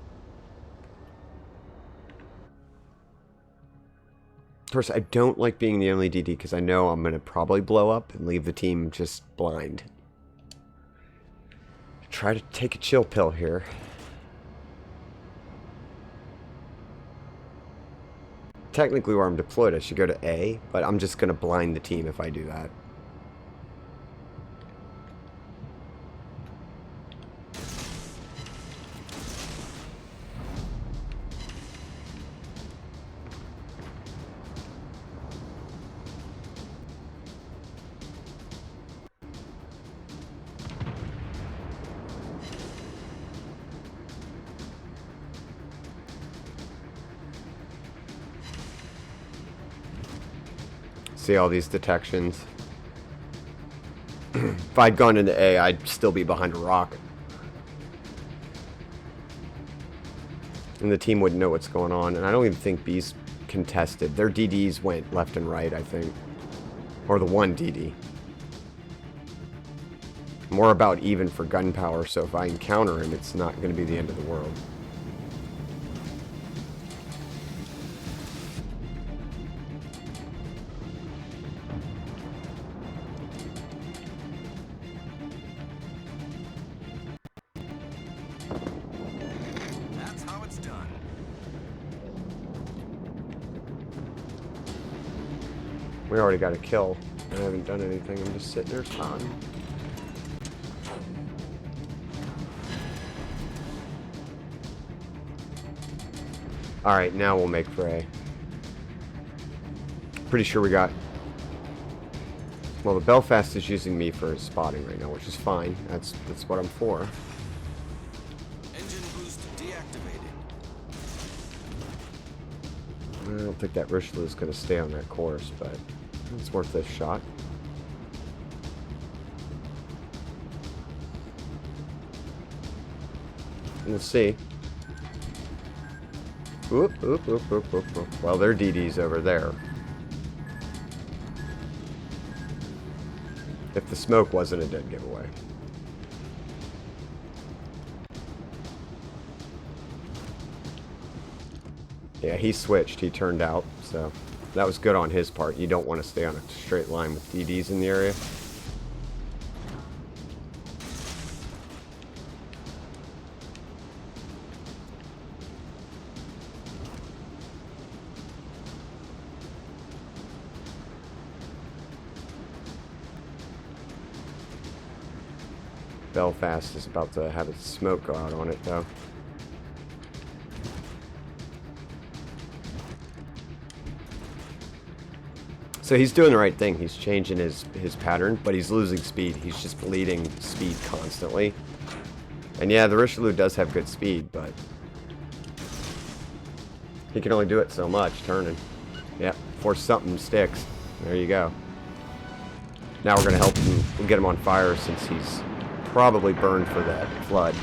Speaker 1: Of course, I don't like being the only DD because I know I'm going to probably blow up and leave the team just blind. Try to take a chill pill here. Technically where I'm deployed I should go to A, but I'm just going to blind the team if I do that. See all these detections. If I'd gone into A, I'd still be behind a rock. And the team wouldn't know what's going on. And I don't even think B's contested. Their DDs went left and right, I think. Or the one DD. More about even for gunpowder, so if I encounter him, it's not going to be the end of the world. We already got a kill. I haven't done anything. I'm just sitting there taunting. Alright, now we'll make for A. Pretty sure we got... Well, the Belfast is using me for spotting right now, which is fine. That's what I'm for.
Speaker 2: Engine boost deactivated.
Speaker 1: I don't think that Richelieu is going to stay on that course, but it's worth a shot. We'll see. Oop, oop, oop, oop, oop, oop. Well, their DD's over there. If the smoke wasn't a dead giveaway. Yeah, he switched. He turned out, so that was good on his part. You don't want to stay on a straight line with DDs in the area. Belfast is about to have its smoke go out on it, though. So he's doing the right thing. He's changing his pattern, but he's losing speed. He's just bleeding speed constantly. And yeah, the Richelieu does have good speed, but he can only do it so much, turning. Yep, before something sticks. There you go. Now we're going to help him. We'll get him on fire since he's probably burned for that flood.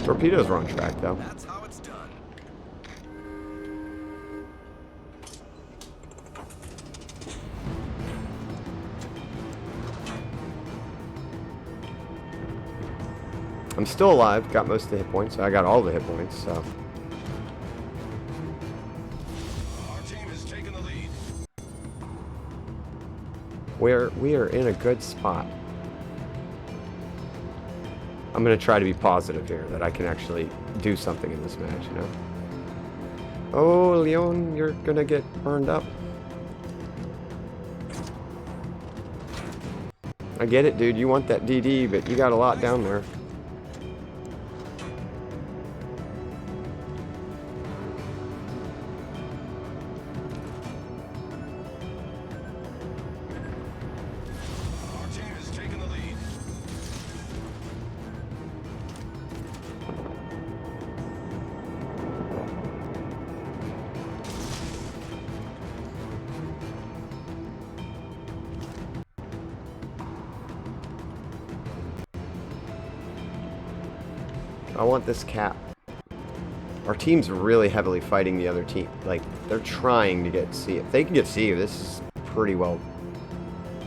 Speaker 1: Torpedoes were on track, though.
Speaker 2: That's how it's done.
Speaker 1: I'm still alive, got most of the hit points. I got all the hit points, so.
Speaker 3: Our team has taken the lead.
Speaker 1: We are in a good spot. I'm going to try to be positive here, that I can actually do something in this match, you know? Oh, Leon, you're going to get burned up. I get it, dude. You want that DD, but you got a lot down there. I want this cap. Our team's really heavily fighting the other team. Like, they're trying to get C. If they can get C, this is pretty well...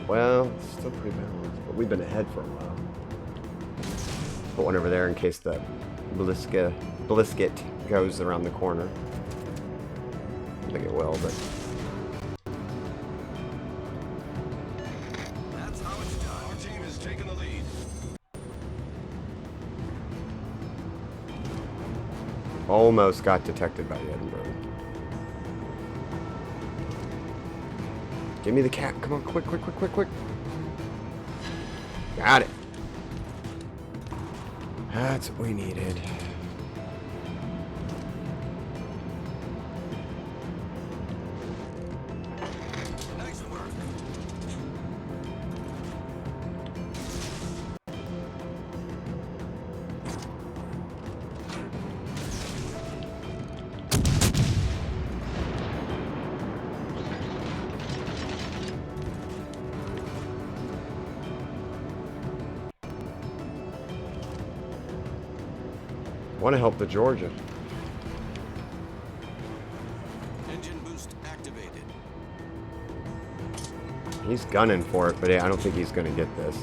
Speaker 1: Well, it's still pretty balanced. But we've been ahead for a while. Put one over there in case the Blisket goes around the corner. I think it will, but...
Speaker 2: That's how it's done.
Speaker 3: Our team is taking the lead.
Speaker 1: Almost got detected by the Edinburgh. Give me the cap. Come on, quick, quick, quick, quick, quick. Got it. That's what we needed.
Speaker 2: Nice work.
Speaker 1: Want to help the Georgia.
Speaker 2: Engine boost activated.
Speaker 1: He's gunning for it, but I don't think he's going to get this.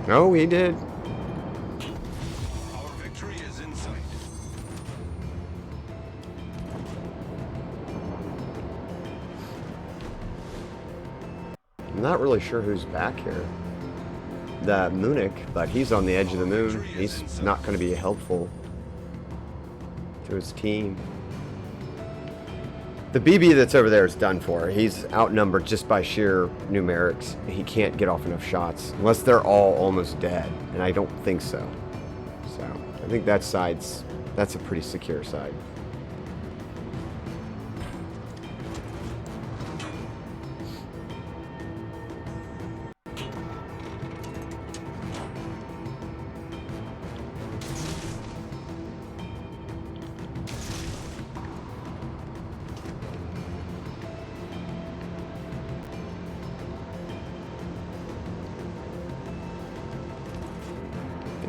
Speaker 1: No, he did.
Speaker 3: Our victory is in sight.
Speaker 1: I'm not really sure who's back here. The Munich, but he's on the edge of the moon. He's not going to be helpful to his team. The BB that's over there is done for. He's outnumbered just by sheer numerics. He can't get off enough shots unless they're all almost dead, and I don't think so. So I think that's a pretty secure side.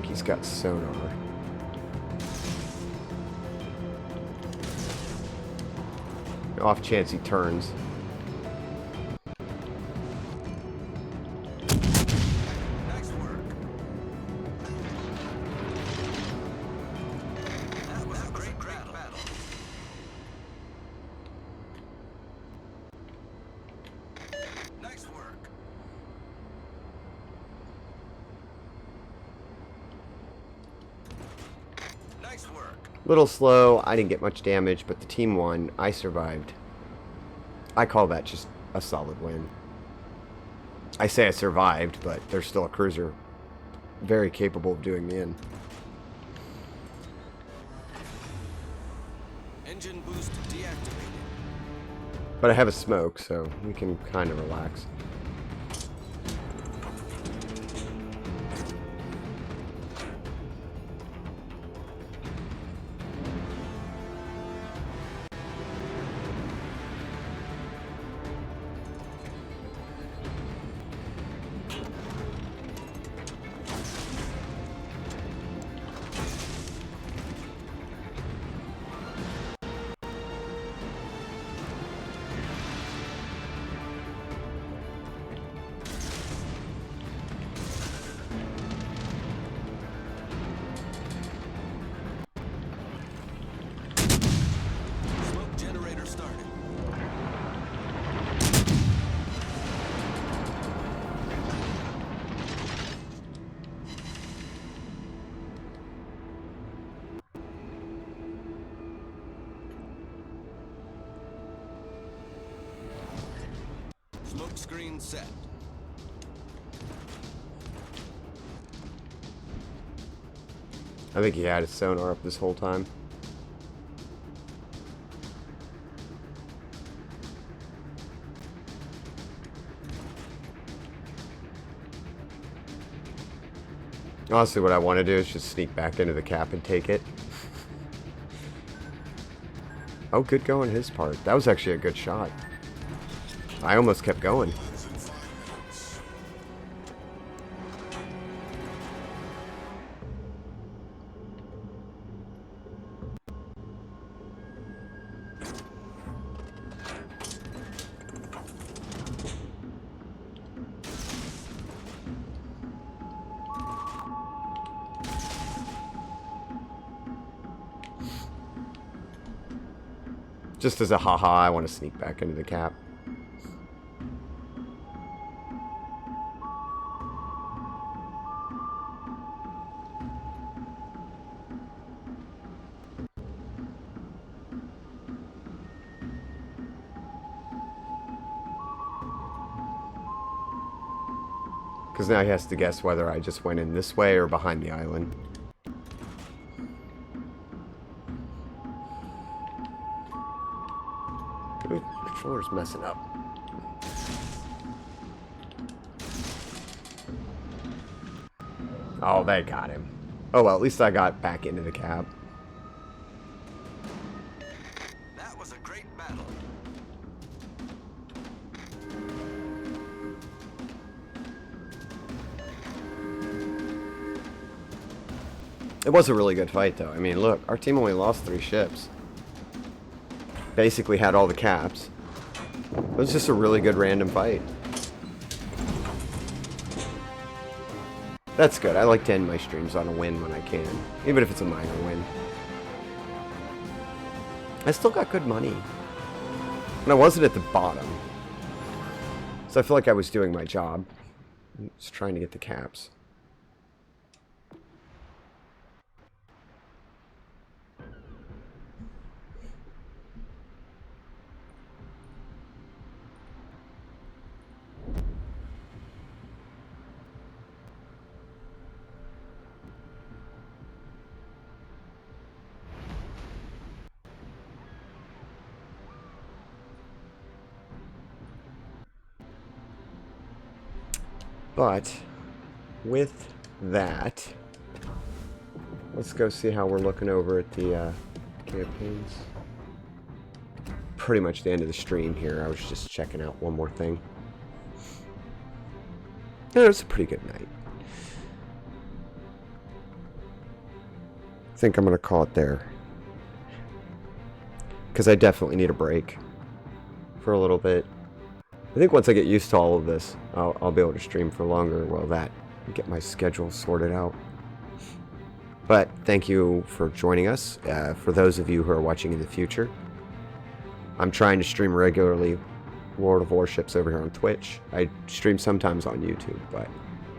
Speaker 1: He's got sonar. Off chance he turns.
Speaker 2: Nice work. That was a great battle. Nice work. Nice work.
Speaker 1: Little slow. I didn't get much damage, but the team won. I survived. I call that just a solid win. I say I survived, but there's still a cruiser very capable of doing me in.
Speaker 2: Engine boost deactivated.
Speaker 1: But I have a smoke, so we can kind of relax.
Speaker 2: Smoke generator started. Smoke screen set.
Speaker 1: I think he had his sonar up this whole time. Honestly, what I want to do is just sneak back into the cap and take it. Oh, good go on his part. That was actually a good shot. I almost kept going. Just as a haha, I want to sneak back into the cap. Because now he has to guess whether I just went in this way or behind the island. Ooh, controller's messing up. Oh, they got him. Oh, well, at least I got back into the cab.
Speaker 2: That was a great battle.
Speaker 1: It was a really good fight, though. I mean, look, our team only lost 3 ships. Basically had all the caps. It was just a really good random fight. That's good. I like to end my streams on a win when I can, even if it's a minor win. I still got good money. And I wasn't at the bottom. So I feel like I was doing my job. Just trying to get the caps. But with that, let's go see how we're looking over at the campaigns. Pretty much the end of the stream here. I was just checking out one more thing. Yeah, it was a pretty good night. I think I'm going to call it there. Because I definitely need a break for a little bit. I think once I get used to all of this, I'll be able to stream for longer. Well, that, get my schedule sorted out. But thank you for joining us. For those of you who are watching in the future, I'm trying to stream regularly World of Warships over here on Twitch. I stream sometimes on YouTube, but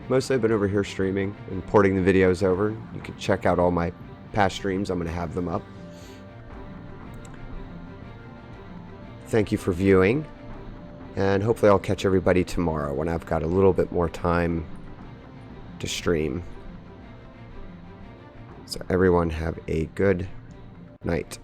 Speaker 1: mostly I've been over here streaming and porting the videos over. You can check out all my past streams. I'm going to have them up. Thank you for viewing. And hopefully I'll catch everybody tomorrow when I've got a little bit more time to stream. So everyone have a good night.